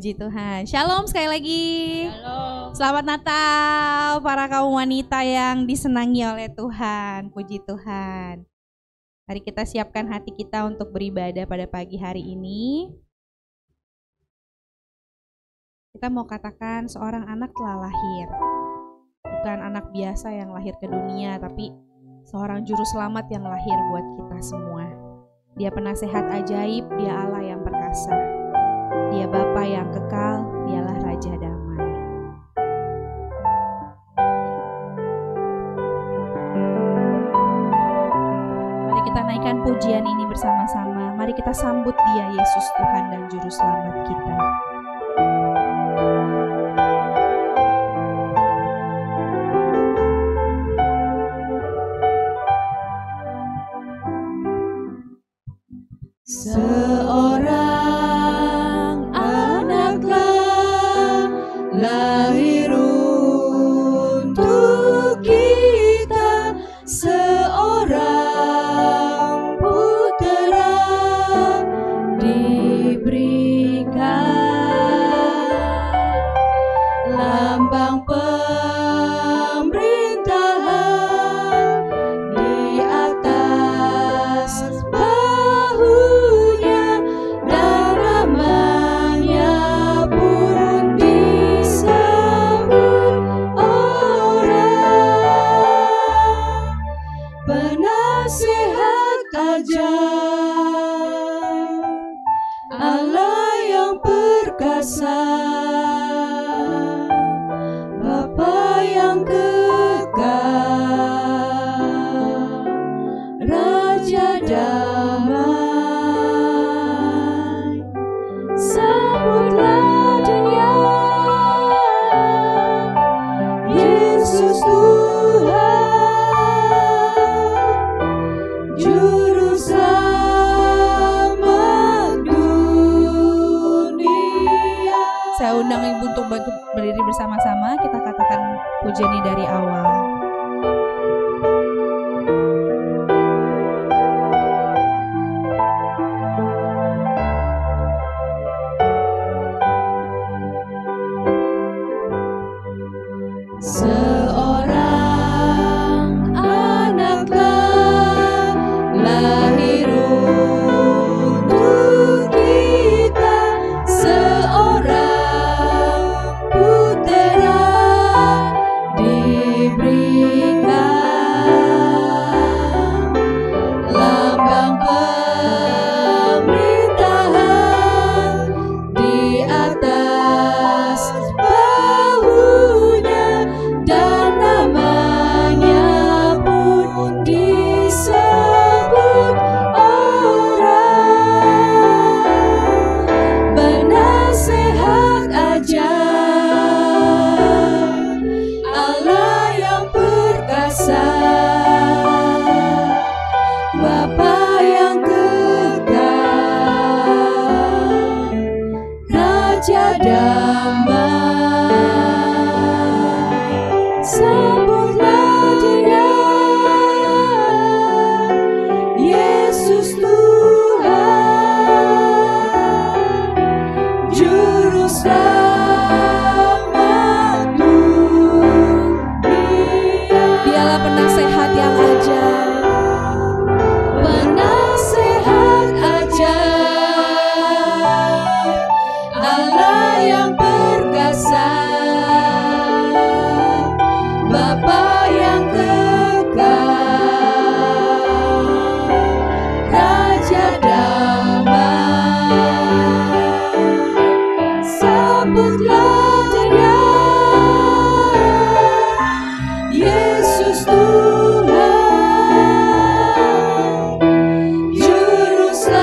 Puji Tuhan. Shalom sekali lagi. Shalom. Selamat Natal para kaum wanita yang disenangi oleh Tuhan. Puji Tuhan. Mari kita siapkan hati kita untuk beribadah pada pagi hari ini. Kita mau katakan seorang anak telah lahir. Bukan anak biasa yang lahir ke dunia, tapi seorang juru selamat yang lahir buat kita semua. Dia penasehat ajaib, dia Allah yang perkasa. Dia Bapa yang kekal, dialah Raja damai. Mari kita naikkan pujian ini bersama-sama. Mari kita sambut Dia, Yesus Tuhan dan Juru Selamat kita. Seorang anaklah lahir untuk kita, seorang putera diberikan, lambang pemerintahan di atas bahunya, dan namanya pun disebut orang penasehat ajaib, Allah yang perkasa, Bapa yang kekal, Raja damai. Sambutlah dunia, Yesus Tuhan, Juru Selamat dunia. Saya undang Ibu untuk bantu berdiri bersama-sama. Kita katakan pujian ini dari awal. Seorang anaklah lahir untuk kita, seorang putera diberikan, lambang pemerintahan di atas bahunya, dan namanya pun disebut orang penasehat ajaib, Allah yang perkasa, Bapa yang kekal, Raja damai. Sambutlah dunia, Yesus Tuhan, Juru Selamat dunia. Dialah penasehat yang ajaib, Penasehat ajaib, Allah yang perkasa, Bapa yang kekal, Raja damai. Sambutlah dunia, Yesus Tuhan, Juru Selamat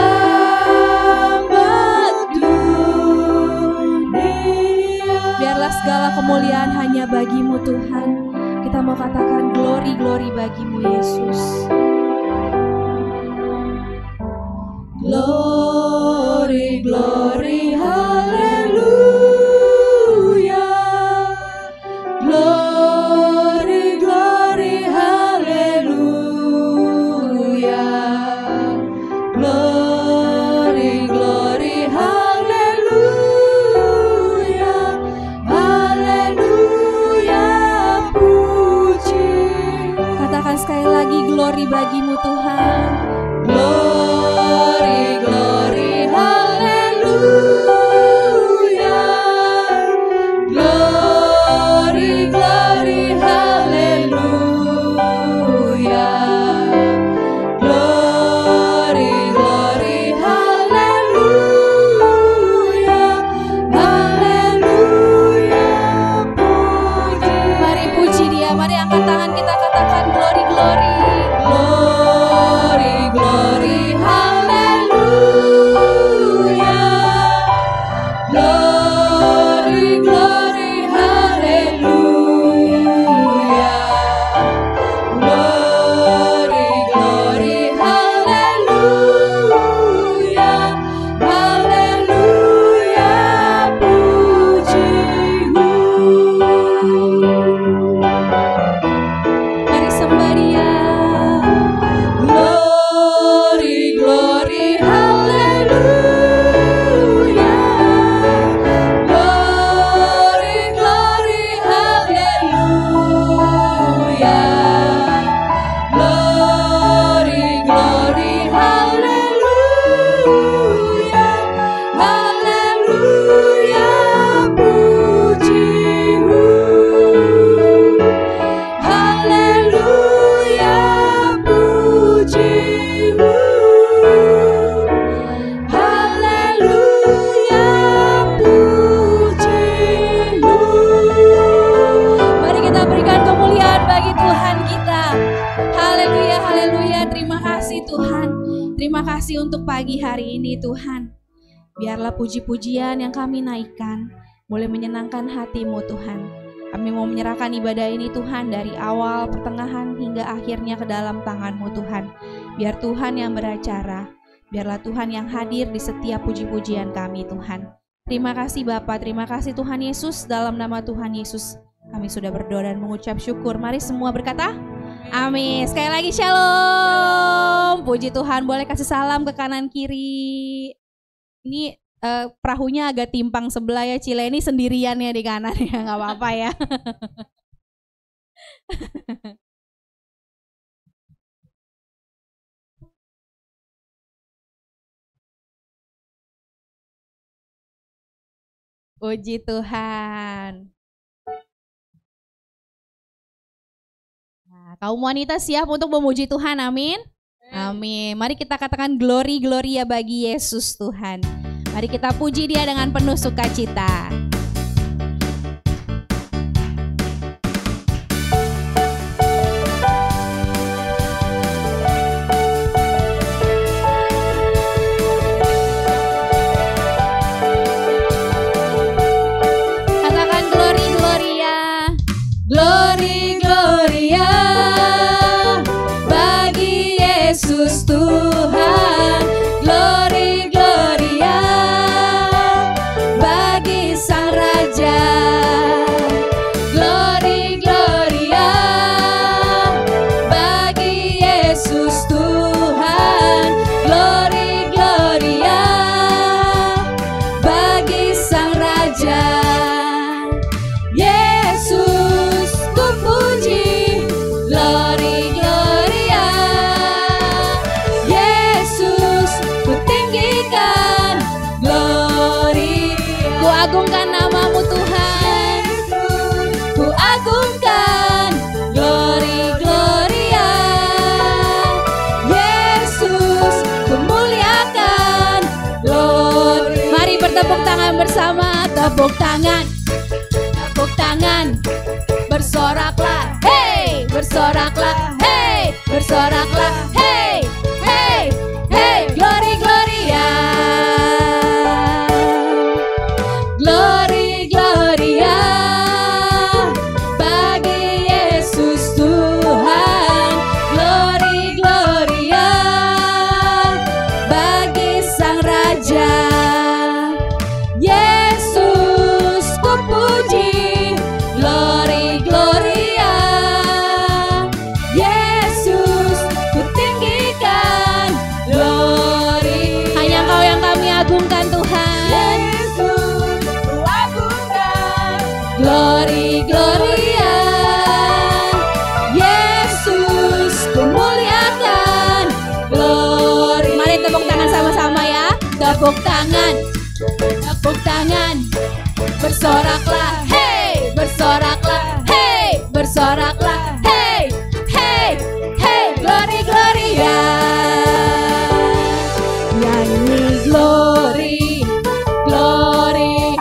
dunia. biarlah segala kemuliaan hanya bagi-Mu Tuhan. Kita mau katakan glory, glory bagi-Mu Yesus. Glory, glory, haleluya. Glory, glory, haleluya. Glory, glory, haleluya. bagimu Tuhan. Glory, glory, haleluya. Glory, glory, haleluya. Glory, glory, haleluya. Haleluya, puji. Mari puji Dia, mari angkat tangan kita katakan glory, glory. Glory, glory, haleluya. Glory, glory, haleluya. Glory, glory, haleluya. Haleluya, pujimu. Mari sembah Dia. Glory, glory, haleluya. Glory, glory, haleluya. Glory, glory, haleluya. Haleluya, pujimu. Haleluya, pujimu. Haleluya, pujimu. Mari kita berikan kemuliaan bagi Tuhan kita. Haleluya, haleluya. Terima kasih Tuhan. Terima kasih untuk pagi hari ini Tuhan. Biarlah puji-pujian yang kami naikkan boleh menyenangkan hati-Mu Tuhan. Kami mau menyerahkan ibadah ini Tuhan dari awal, pertengahan hingga akhirnya ke dalam tangan-Mu Tuhan. Biar Tuhan yang beracara. Biarlah Tuhan yang hadir di setiap puji-pujian kami Tuhan. Terima kasih Bapa, terima kasih Tuhan Yesus. Dalam nama Tuhan Yesus kami sudah berdoa dan mengucap syukur. Mari semua berkata amin. Sekali lagi shalom. Puji Tuhan, boleh kasih salam ke kanan kiri. Ini perahunya agak timpang sebelah ya, Cileni sendirian ya di kanan ya, nggak apa-apa ya. Puji Tuhan. Nah, kaum wanita siap untuk memuji Tuhan, amin. Amin. Mari kita katakan glory, gloria bagi Yesus Tuhan. Mari kita puji Dia dengan penuh sukacita. Katakan glory, gloria. Glory, gloria bagi Yesus Tuhan. Glory, gloria bagi Sang Raja. Glory, gloria bagi Yesus Tuhan. Glory, gloria bagi Sang Raja. Yesus ku puji, glory, gloria. Yesus ku tinggikan, glory. Ku agungkan namamu Tuhan. Ku agungkan, glory, gloria. Yesus ku muliakan, glory. Mari bertepuk tangan bersama. Tepuk tangan. Tepuk tangan, bersoraklah, hey, bersoraklah, hey, bersoraklah, hey, hey, hey, glory, gloria. Glory, gloria bagi Yesus Tuhan. Glory, gloria bagi Sang Raja. Yesus ku puji, glory, tepuk tangan, bersoraklah, hey, bersoraklah, hey, bersoraklah, hey, hey, hey, glory, gloria. Nyanyi glory, glory,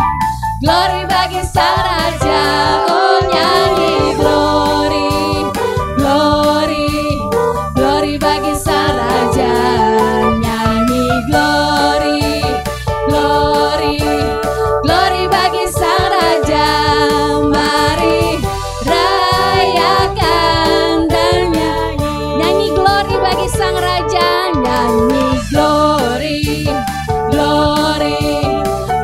glory bagi Sang Raja. Oh nyanyi glory, glory, glory bagi Sang Raja. Nyanyi glory, glory, glory bagi Sang Raja. Mari rayakan dan nyanyi, nyanyi glory bagi Sang Raja. Nyanyi glory, glory,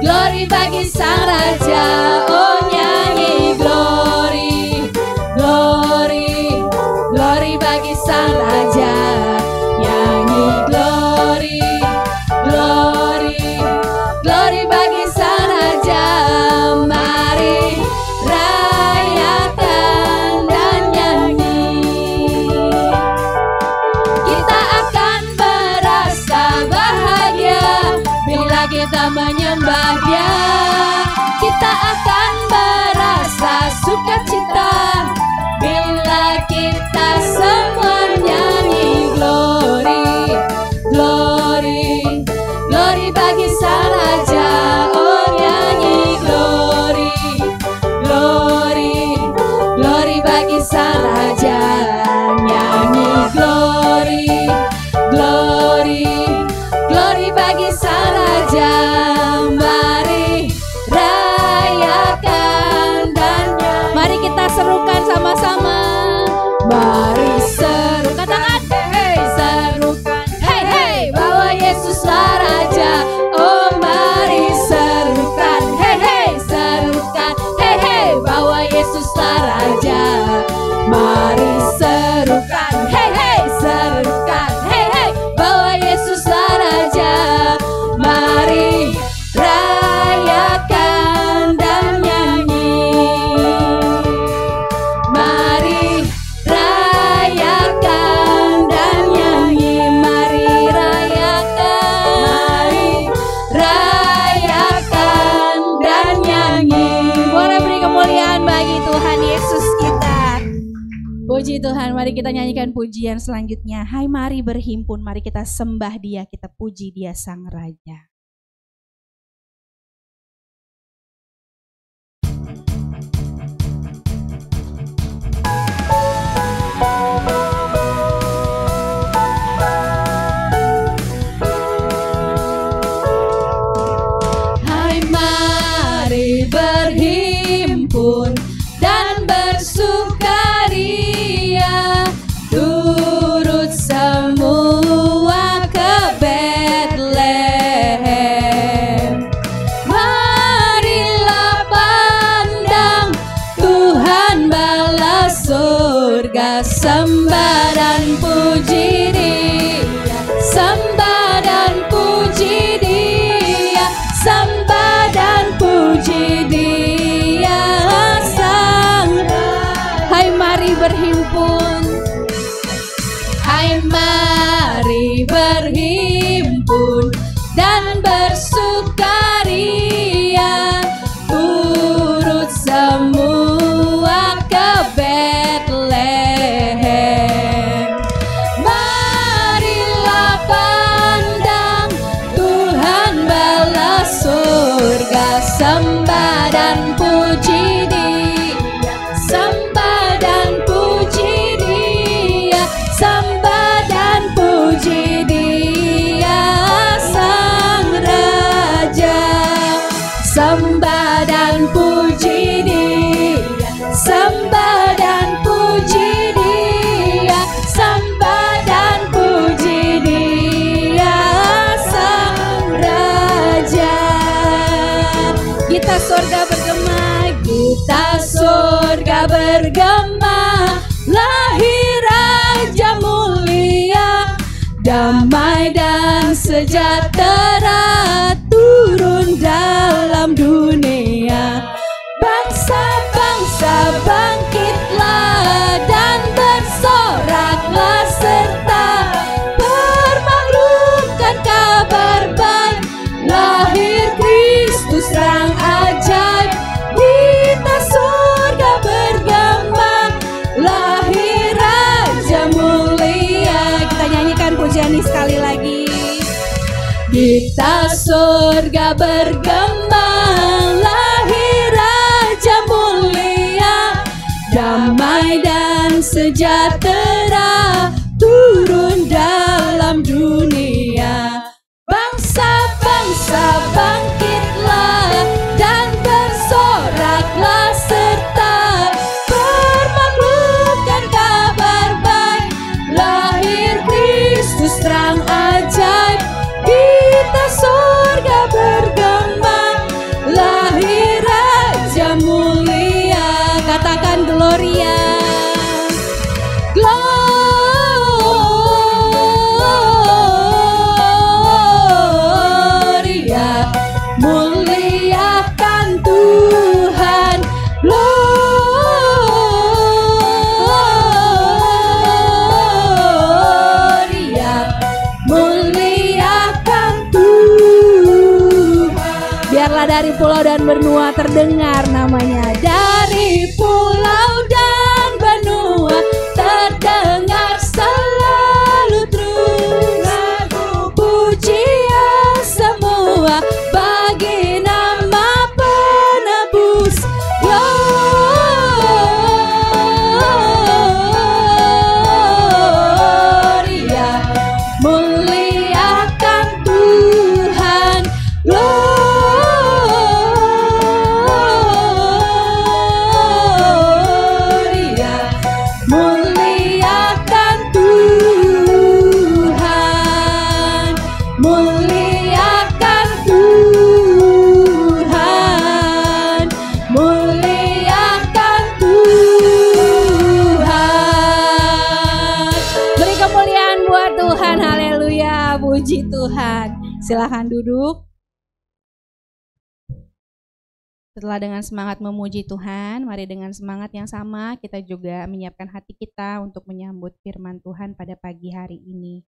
glory bagi Sang Raja. Oh nyanyi glory, glory, glory bagi Sang Raja. Nyanyi glory, glory, glory bagi Sang Raja. Mari rayakan dan nyanyi. Kita akan merasa bahagia bila kita menyembah Dia. Kita akan merasa sukacita bila kita semua nyanyi glory, glory, glory bagi Sang Raja. Oh nyanyi glory, glory, glory bagi Sang Raja. Nyanyi glory, glory, glory bagi Sang Raja. Mari rayakan dan nyanyi. Mari kita serukan sama-sama. Mari seru, katakan hey, serukan, hey hey, bahwa Yesuslah Raja. Oh mari serukan, hey hey, serukan, hey hey, bahwa Yesuslah Raja. Mari serukan, hey hey, serukan, hey hey, bahwa Yesuslah Raja. Mari rayakan dan nyanyi. Mari rayakan dan nyanyi. Mari rayakan dan nyanyi. Boleh beri kemuliaan bagi Tuhan Yesus kita. Puji Tuhan, mari kita nyanyikan pujian selanjutnya. Hai mari berhimpun, mari kita sembah Dia, kita puji Dia Sang Raja. Hai mari berhimpun dan bersukaria, turut semua ke Bethlehem. Marilah pandang Tuhan bala surga, sembah dan puji Dia, sembah dan puji Dia, sembah dan puji Dia Sang Raja. Hai mari berhimpun, hai mari berhimpun dan bersukaria, turut semua ke Bethlehem. Marilah pandang Tuhan bala surga, sembah dan puji Dia, sembah dan puji Dia, sembah dan puji Dia Sang Raja. Sembah dan puji Dia, sembah dan puji Dia, sembah dan puji Dia Sang Raja. Kita surga bergema, kita surga bergema, lahir Raja mulia, damai dan sejahtera turun dalam dunia. Bangsa-bangsa bangkitlah dan bersoraklah serta permaklumkan kabar baik. surga bergema, lahir Raja mulia, damai dan sejahtera turun dalam dunia. Bangsa-bangsa bangkitlah dan bersoraklah serta bermaklumkan kabar baik, lahir Kristus terang ajaib. Kita surga bergema, lahir Raja mulia. Katakan Gloria, Gloria, muliakan Tuhan. Gloria, muliakan Tuhan. Biarlah dari pulau dan benua terdengar namanya, dari pulau dan benua terdengar selalu terus lagu pujian semua bagi nama penebus. Gloria, muliakan Tuhan. Gloria, muliakan Tuhan. Muliakan Tuhan. Muliakan Tuhan. Beri kemuliaan buat Tuhan. Haleluya, puji Tuhan. Silahkan duduk. Setelah dengan semangat memuji Tuhan, mari dengan semangat yang sama kita juga menyiapkan hati kita untuk menyambut firman Tuhan pada pagi hari ini.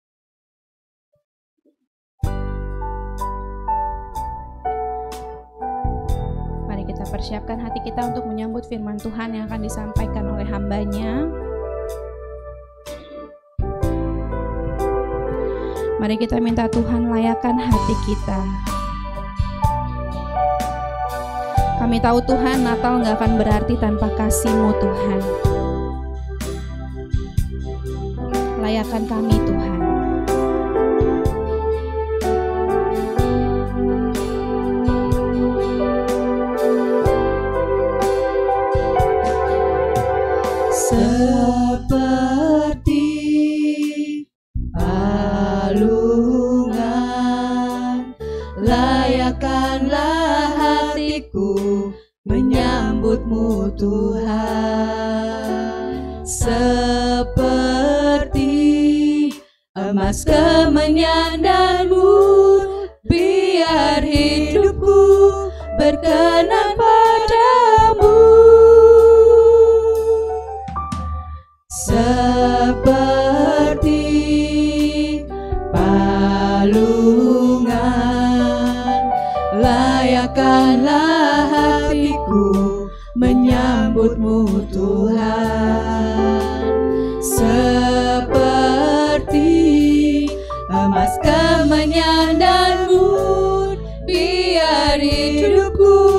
Mari kita persiapkan hati kita untuk menyambut firman Tuhan yang akan disampaikan oleh hamba-Nya. Mari kita minta Tuhan layakan hati kita. Kami tahu Tuhan, Natal gak akan berarti tanpa kasih-Mu Tuhan. Layakan kami Tuhan. Seperti palungan, layakanlah hatiku menyambut-Mu Tuhan. Seperti emas kemenyan dan mur, biar hidupku berkenan padamu. Seperti palungan, layakanlah hatiku menyambut-Mu Tuhan. Seperti emas kemenyan dan mur, biar hidupku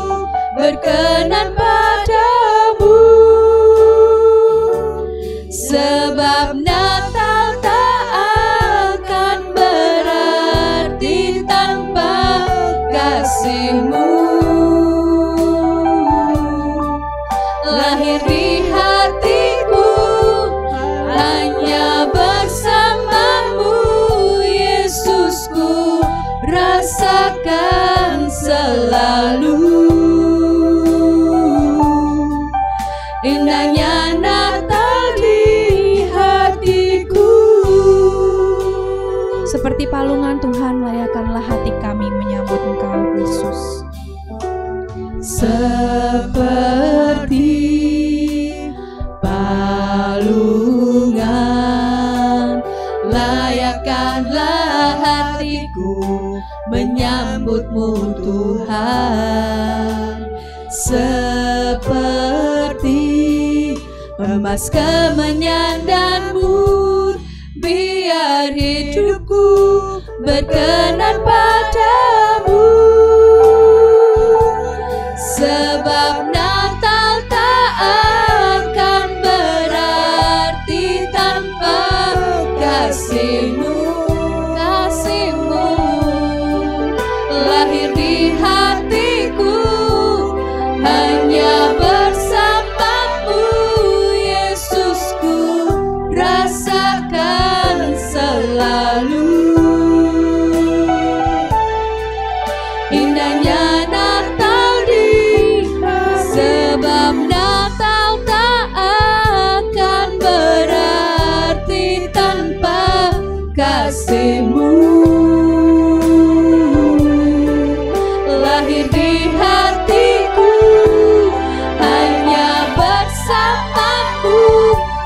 berkenan padamu. Sebab Natal tak akan berarti tanpa kasih-Mu. Lahir di hatiku hanya bersama-Mu, Yesusku, rasakan selalu. Indahnya Natal di hatiku. Seperti palungan Tuhan, layakanlah hati kami menyambut Engkau Yesus. Seperti palungan, layakanlah hatiku menyambut-Mu Tuhan. Seperti emas kemenyan dan mur, biar hidupku berkenan padamu.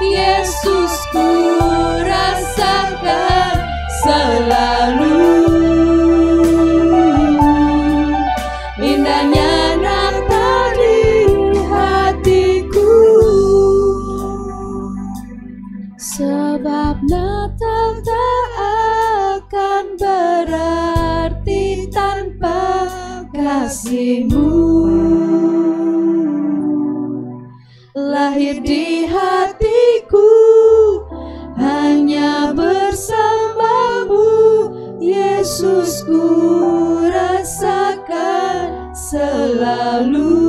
Yesus ku rasakan selalu. Indahnya Natal di hatiku, sebab Natal tak akan berarti tanpa kasih-Mu. Lahir di hatiku hanya bersama-Mu, Yesus ku rasakan selalu.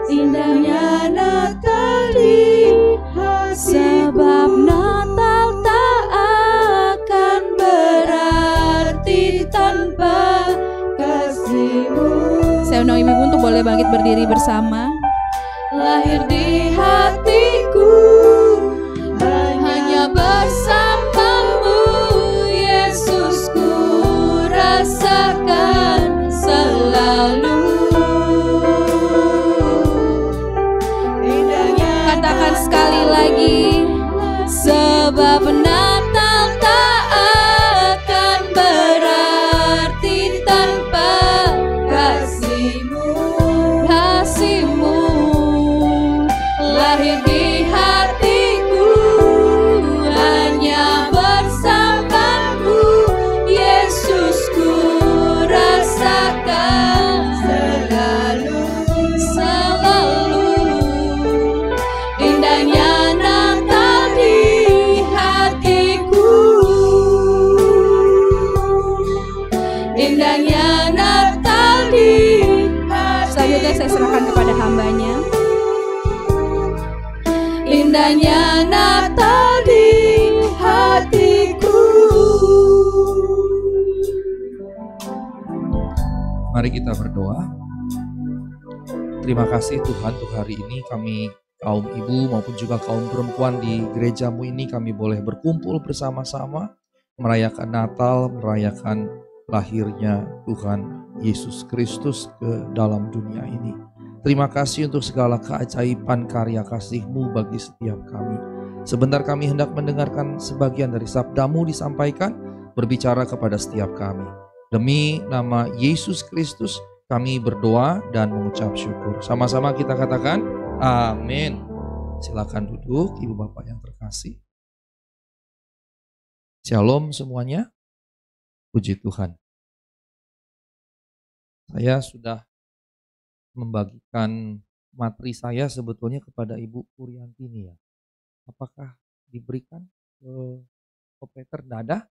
Indahnya Natal di hatiku, sebab Natal tak akan berarti tanpa kasih-Mu. Saya undang ibu-ibu untuk boleh bangkit berdiri bersama. Lahir di hatiku hanya bersama-Mu, Yesus ku rasakan selalu. Katakan sekali lagi, sebab Natal tak akan berarti tanpa kasih-Mu. Kasih-Mu lahir di hatiku hanya bersama-Mu, Yesus ku rasakan selalu. Selalu indahnya Natal di hatiku, indahnya Natal di hatiku. Selanjutnya saya serahkan kepada hambanya. Indahnya Natal di hatiku. Mari kita berdoa. Terima kasih Tuhan untuk hari ini kami kaum ibu maupun juga kaum perempuan di gereja-Mu ini kami boleh berkumpul bersama-sama merayakan Natal, merayakan lahirnya Tuhan Yesus Kristus ke dalam dunia ini. Terima kasih untuk segala keajaiban karya kasih-Mu bagi setiap kami. Sebentar kami hendak mendengarkan sebagian dari sabda-Mu disampaikan, berbicara kepada setiap kami. Demi nama Yesus Kristus kami berdoa dan mengucap syukur. Sama-sama kita katakan, amin. Silakan duduk ibu bapak yang terkasih. Shalom semuanya. Puji Tuhan. Saya sudah membagikan materi saya sebetulnya kepada Ibu Puriantini ya. Apakah diberikan ke operator? Tidak ada?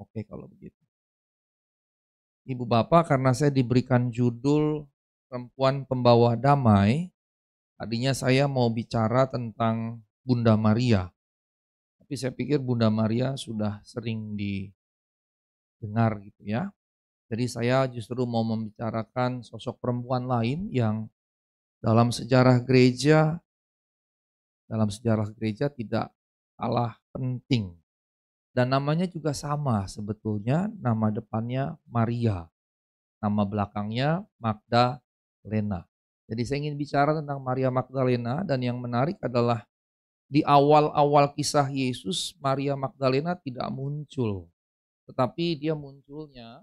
Oke kalau begitu. Ibu Bapak, karena saya diberikan judul Perempuan Pembawa Damai, tadinya saya mau bicara tentang Bunda Maria. Tapi saya pikir Bunda Maria sudah sering didengar gitu ya. Jadi saya justru mau membicarakan sosok perempuan lain yang dalam sejarah gereja tidak kalah penting. Dan namanya juga sama sebetulnya, nama depannya Maria, nama belakangnya Magdalena. Jadi saya ingin bicara tentang Maria Magdalena, dan yang menarik adalah di awal-awal kisah Yesus, Maria Magdalena tidak muncul. Tetapi dia munculnya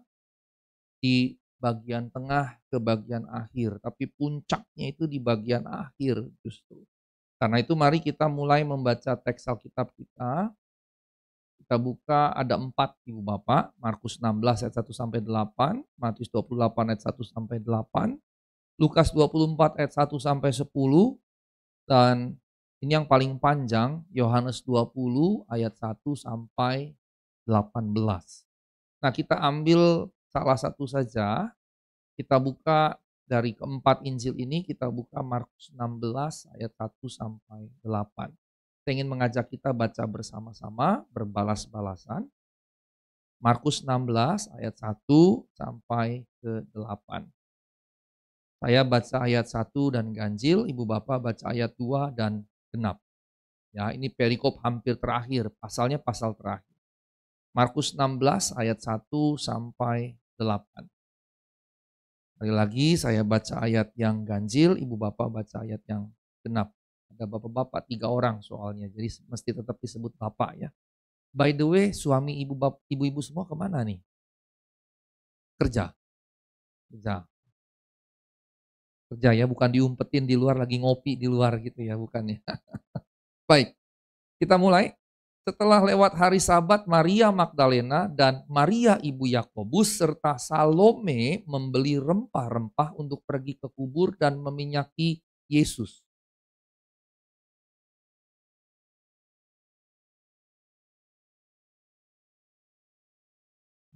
di bagian tengah ke bagian akhir, tapi puncaknya itu di bagian akhir justru. Karena itu mari kita mulai membaca teks Alkitab kita. Kita buka ada 4 Ibu Bapak, Markus 16 ayat 1 sampai 8, Matius 28 ayat 1 sampai 8, Lukas 24 ayat 1 sampai 10, dan ini yang paling panjang, Yohanes 20 ayat 1 sampai 18. Nah kita ambil salah satu saja, kita buka dari keempat Injil ini, kita buka Markus 16 ayat 1 sampai 8. Saya ingin mengajak kita baca bersama-sama, berbalas-balasan. Markus 16 ayat 1 sampai ke 8. Saya baca ayat 1 dan ganjil, Ibu Bapak baca ayat 2 dan genap. Ya, ini perikop hampir terakhir, pasalnya pasal terakhir. Markus 16 ayat 1 sampai 8. Sekali lagi saya baca ayat yang ganjil, Ibu Bapak baca ayat yang genap. Ada bapak-bapak 3 orang soalnya, jadi mesti tetap disebut bapak ya. By the way, suami ibu-ibu semua kemana nih? Kerja. Kerja ya, bukan diumpetin di luar lagi ngopi di luar gitu ya, bukan ya. Baik, kita mulai. Setelah lewat hari Sabat, Maria Magdalena dan Maria ibu Yakobus serta Salome membeli rempah-rempah untuk pergi ke kubur dan meminyaki Yesus.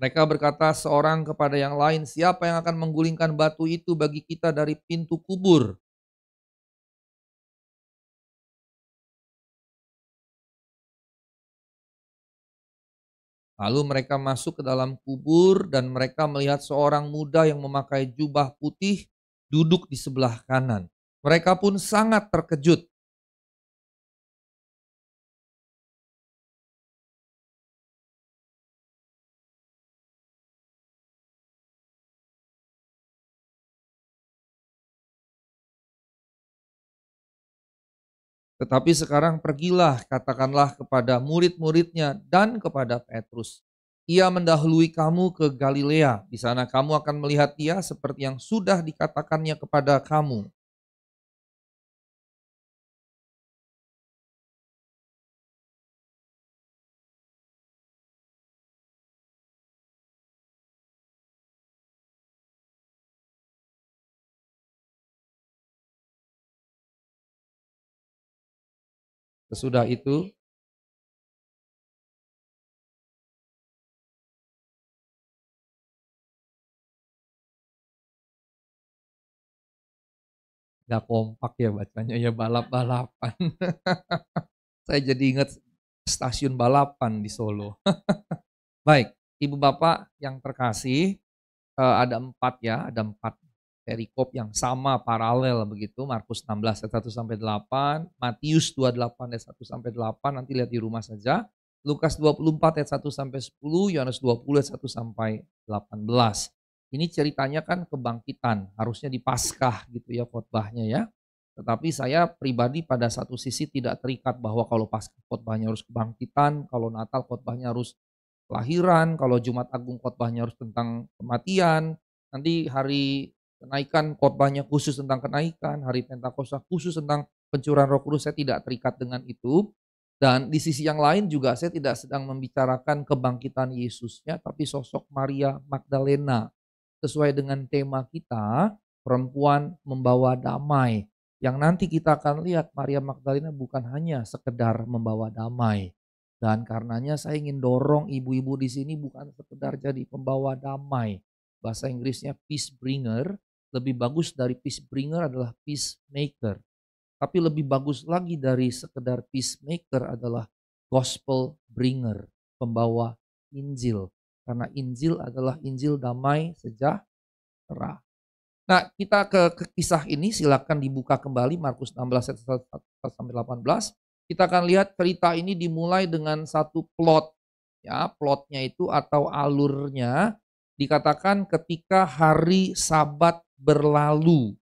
Mereka berkata seorang kepada yang lain, siapa yang akan menggulingkan batu itu bagi kita dari pintu kubur? Lalu mereka masuk ke dalam kubur dan mereka melihat seorang muda yang memakai jubah putih duduk di sebelah kanan. Mereka pun sangat terkejut. Tetapi sekarang pergilah, katakanlah kepada murid-muridnya dan kepada Petrus. Ia mendahului kamu ke Galilea. Di sana kamu akan melihat dia seperti yang sudah dikatakannya kepada kamu. Sesudah itu, gak kompak ya bacanya ya, balap-balapan. Saya jadi ingat stasiun balapan di Solo. Baik, Ibu Bapak yang terkasih, ada 4 ya, ada 4 perikop yang sama paralel begitu. Markus 16 ayat 1 sampai 8, Matius 28 ayat 1 sampai 8, nanti lihat di rumah saja. Lukas 24 ayat 1 sampai 10, Yohanes 20 ayat 1 sampai 18. Ini ceritanya kan kebangkitan, harusnya di Paskah gitu ya khotbahnya ya. Tetapi saya pribadi pada satu sisi tidak terikat bahwa kalau Paskah khotbahnya harus kebangkitan, kalau Natal khotbahnya harus kelahiran, kalau Jumat Agung khotbahnya harus tentang kematian, nanti hari kenaikan khotbahnya khusus tentang kenaikan, hari Pentakosta khusus tentang pencurahan Roh Kudus. Saya tidak terikat dengan itu. Dan di sisi yang lain juga saya tidak sedang membicarakan kebangkitan Yesusnya, tapi sosok Maria Magdalena. Sesuai dengan tema kita, perempuan membawa damai. Yang nanti kita akan lihat Maria Magdalena bukan hanya sekedar membawa damai. Dan karenanya saya ingin dorong ibu-ibu di sini bukan sekedar jadi pembawa damai. Bahasa Inggrisnya peace bringer, lebih bagus dari peace bringer adalah peacemaker. Tapi lebih bagus lagi dari sekedar peacemaker adalah gospel bringer, pembawa Injil. Karena Injil adalah Injil damai sejahtera. Nah, kita ke kisah ini, silakan dibuka kembali Markus 16 ayat 1 sampai 18. Kita akan lihat cerita ini dimulai dengan satu plot. Ya, plotnya itu atau alurnya dikatakan ketika hari Sabat berlalu.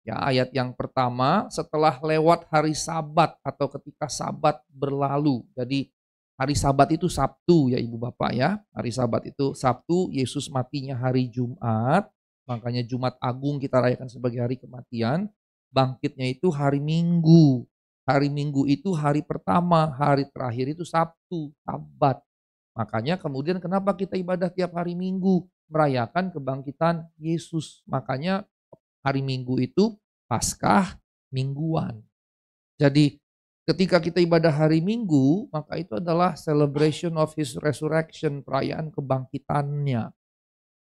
Ya, ayat yang pertama, setelah lewat hari Sabat atau ketika Sabat berlalu. Jadi hari Sabat itu Sabtu ya Ibu Bapak ya. Hari Sabat itu Sabtu, Yesus matinya hari Jumat. Makanya Jumat Agung kita rayakan sebagai hari kematian. Bangkitnya itu hari Minggu. Hari Minggu itu hari pertama, hari terakhir itu Sabtu, Sabat. Makanya kemudian kenapa kita ibadah tiap hari Minggu? Merayakan kebangkitan Yesus. Makanya hari Minggu itu Paskah mingguan. Jadi ketika kita ibadah hari Minggu, maka itu adalah celebration of his resurrection, perayaan kebangkitannya.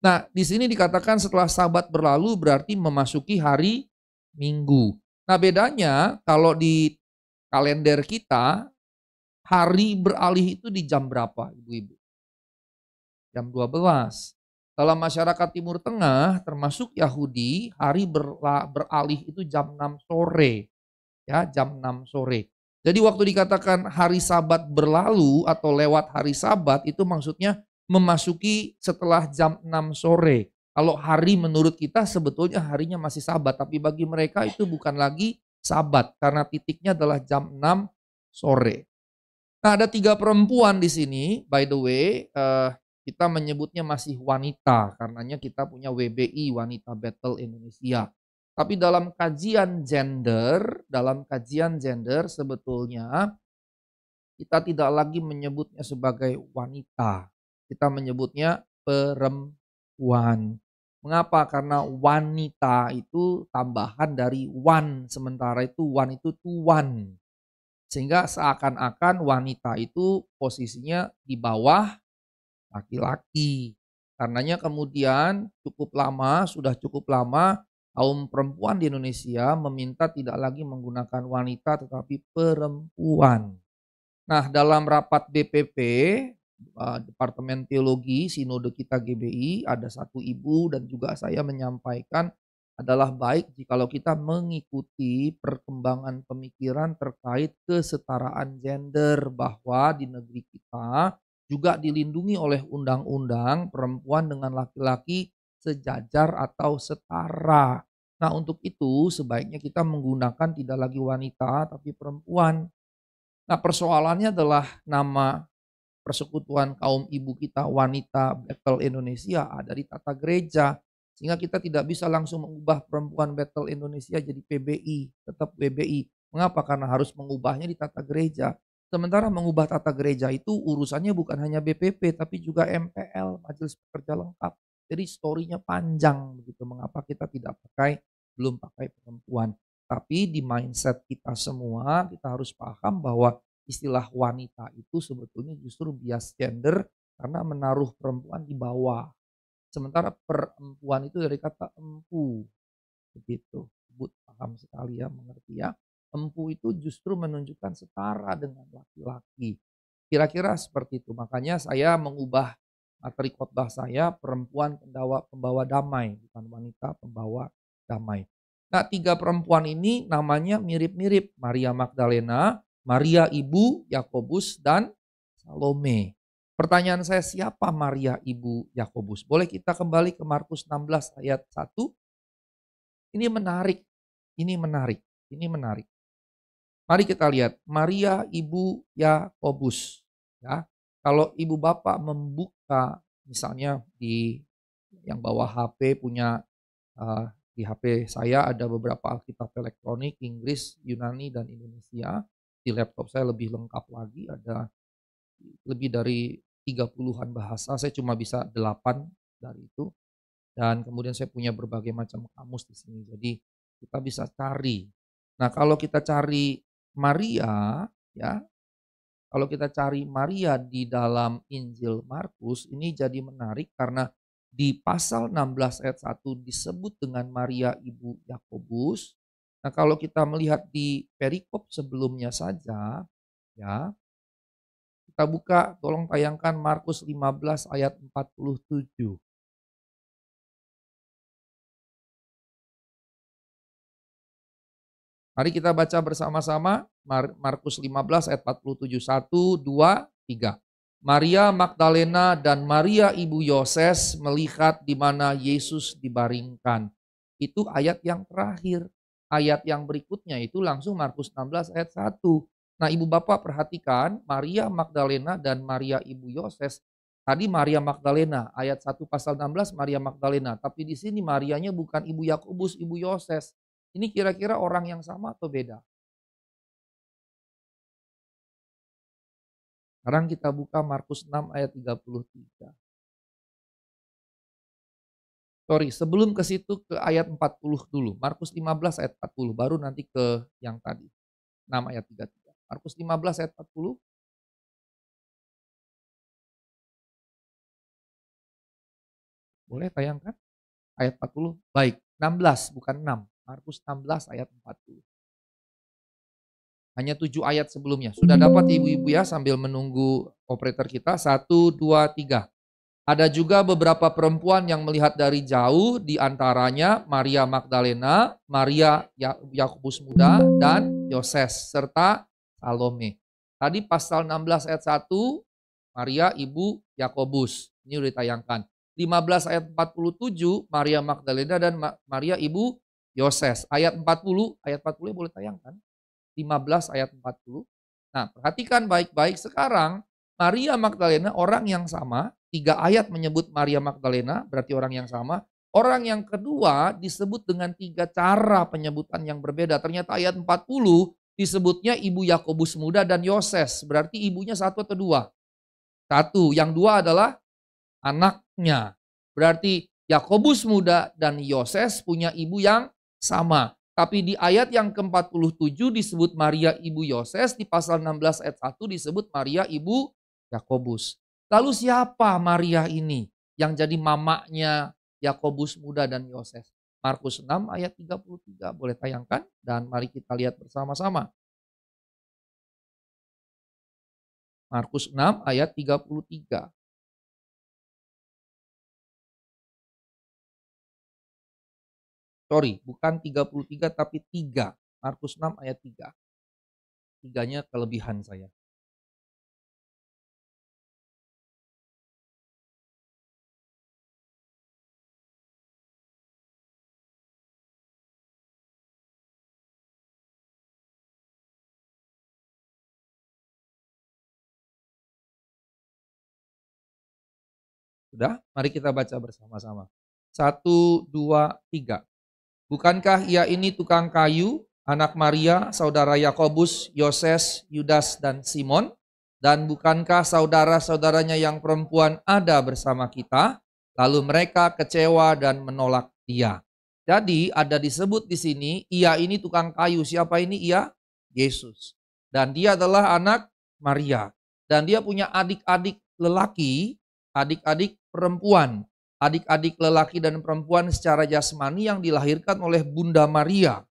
Nah, di sini dikatakan setelah Sabat berlalu berarti memasuki hari Minggu. Nah, bedanya kalau di kalender kita, hari beralih itu di jam berapa, Ibu-ibu? Jam 12. Dalam masyarakat Timur Tengah, termasuk Yahudi, hari beralih itu jam 6 sore. Ya, jam 6 sore. Jadi waktu dikatakan hari Sabat berlalu atau lewat hari Sabat, itu maksudnya memasuki setelah jam 6 sore. Kalau hari menurut kita sebetulnya harinya masih Sabat, tapi bagi mereka itu bukan lagi Sabat karena titiknya adalah jam 6 sore. Nah, ada 3 perempuan di sini, by the way, kita menyebutnya masih wanita, karenanya kita punya WBI, Wanita Battle Indonesia. Tapi dalam kajian gender sebetulnya kita tidak lagi menyebutnya sebagai wanita, kita menyebutnya perempuan. Mengapa? Karena wanita itu tambahan dari wan, sementara itu wan itu tuan. Sehingga seakan-akan wanita itu posisinya di bawah laki-laki. Karenanya kemudian sudah cukup lama kaum perempuan di Indonesia meminta tidak lagi menggunakan wanita tetapi perempuan. Nah, dalam rapat BPP, Departemen Teologi Sinode kita GBI, ada satu ibu dan juga saya menyampaikan adalah baik jikalau kita mengikuti perkembangan pemikiran terkait kesetaraan gender, bahwa di negeri kita juga dilindungi oleh undang-undang perempuan dengan laki-laki sejajar atau setara. Nah, untuk itu sebaiknya kita menggunakan tidak lagi wanita tapi perempuan. Nah, persoalannya adalah nama persekutuan kaum ibu kita Wanita Battle Indonesia ada di tata gereja. Sehingga kita tidak bisa langsung mengubah Perempuan Battle Indonesia jadi PBI, tetap WBI. Mengapa? Karena harus mengubahnya di tata gereja. Sementara mengubah tata gereja itu urusannya bukan hanya BPP tapi juga MPL, Majelis Pekerja Lengkap. Jadi story-nya panjang begitu, mengapa kita belum pakai perempuan. Tapi di mindset kita semua, kita harus paham bahwa istilah wanita itu sebetulnya justru bias gender karena menaruh perempuan di bawah. Sementara perempuan itu dari kata empu. Begitu. Ibu paham sekali ya, mengerti ya. Empu itu justru menunjukkan setara dengan laki-laki. Kira-kira seperti itu. Makanya saya mengubah materi khotbah saya, perempuan pembawa damai, bukan wanita pembawa damai. Nah, 3 perempuan ini namanya mirip-mirip. Maria Magdalena, Maria Ibu Yakobus, dan Salome. Pertanyaan saya, siapa Maria Ibu Yakobus? Boleh kita kembali ke Markus 16 ayat 1? Ini menarik. Mari kita lihat Maria Ibu Yakobus. Ya, kalau ibu bapak membuka misalnya di yang bawa HP punya di HP saya ada beberapa Alkitab elektronik, Inggris, Yunani, dan Indonesia. Di laptop saya lebih lengkap lagi, ada lebih dari 30-an bahasa, saya cuma bisa 8 dari itu. Dan kemudian saya punya berbagai macam kamus di sini, jadi kita bisa cari. Nah, kalau kita cari Maria, ya, kalau kita cari Maria di dalam Injil Markus, ini jadi menarik karena di pasal 16 ayat 1 disebut dengan Maria Ibu Yakobus. Nah, kalau kita melihat di perikop sebelumnya saja, ya, kita buka, tolong tayangkan Markus 15 ayat 47. Mari kita baca bersama-sama Markus 15 ayat 47, 1, 2, 3. Maria Magdalena dan Maria ibu Yoses melihat di mana Yesus dibaringkan. Itu ayat yang terakhir. Ayat yang berikutnya itu langsung Markus 16 ayat 1. Nah, ibu bapak perhatikan Maria Magdalena dan Maria ibu Yoses. Tadi Maria Magdalena ayat 1 pasal 16 Maria Magdalena. Tapi di sini Marianya bukan ibu Yakobus, ibu Yoses. Ini kira-kira orang yang sama atau beda? Sekarang kita buka Markus 6 ayat 33. Sebelum ke situ ke ayat 40 dulu. Markus 15 ayat 40, baru nanti ke yang tadi. 6 ayat 33. Markus 15 ayat 40. Boleh tayangkan? Ayat 40. Baik, 16 bukan 6. Markus 16 ayat 40. Hanya 7 ayat sebelumnya. Sudah dapat ibu-ibu ya sambil menunggu operator kita. 1, 2, 3. Ada juga beberapa perempuan yang melihat dari jauh, di antaranya Maria Magdalena, Maria Yakobus muda, dan Yoses, serta Salome. Tadi pasal 16 ayat 1, Maria ibu Yakobus. Ini sudah ditayangkan. 15 ayat 47, Maria Magdalena dan Maria ibu Yoses. Ayat 40 boleh tayangkan. 15 ayat 40. Nah, perhatikan baik-baik sekarang Maria Magdalena orang yang sama, 3 ayat menyebut Maria Magdalena, berarti orang yang sama. Orang yang kedua disebut dengan 3 cara penyebutan yang berbeda. Ternyata ayat 40 disebutnya ibu Yakobus muda dan Yoses, berarti ibunya 1 atau 2? 1, yang 2 adalah anaknya. Berarti Yakobus muda dan Yoses punya ibu yang sama. Tapi di ayat yang ke-47 disebut Maria ibu Yoses, di pasal 16 ayat 1 disebut Maria ibu Yakobus. Lalu siapa Maria ini yang jadi mamanya Yakobus muda dan Yoses? Markus 6 ayat 33 boleh tayangkan dan mari kita lihat bersama-sama. Markus 6 ayat 33. Sorry, bukan 33 tapi 3. Markus 6 ayat 3. 3-nya kelebihan saya. Sudah? Mari kita baca bersama-sama. 1, 2, 3. Bukankah ia ini tukang kayu, anak Maria, saudara Yakobus, Yoses, Yudas, dan Simon? Dan bukankah saudara-saudaranya yang perempuan ada bersama kita? Lalu mereka kecewa dan menolak dia. Jadi ada disebut di sini, ia ini tukang kayu. Siapa ini ia? Yesus. Dan dia adalah anak Maria. Dan dia punya adik-adik lelaki, adik-adik perempuan. Adik-adik lelaki dan perempuan secara jasmani yang dilahirkan oleh Bunda Maria.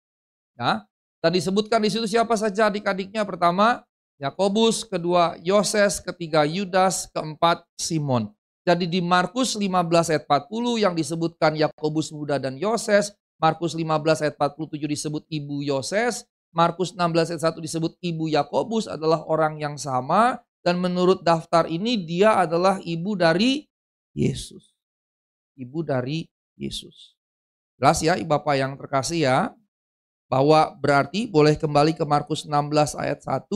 Ya. Dan disebutkan di situ siapa saja adik-adiknya. Pertama, Yakobus, kedua Yoses, ketiga Yudas, keempat Simon. Jadi di Markus 15 ayat 40 yang disebutkan Yakobus muda dan Yoses, Markus 15 ayat 47 disebut ibu Yoses, Markus 16 ayat 1 disebut ibu Yakobus adalah orang yang sama, dan menurut daftar ini dia adalah ibu dari Yesus. Ibu dari Yesus. Jelas ya Bapak yang terkasih ya, bahwa berarti boleh kembali ke Markus 16 ayat 1,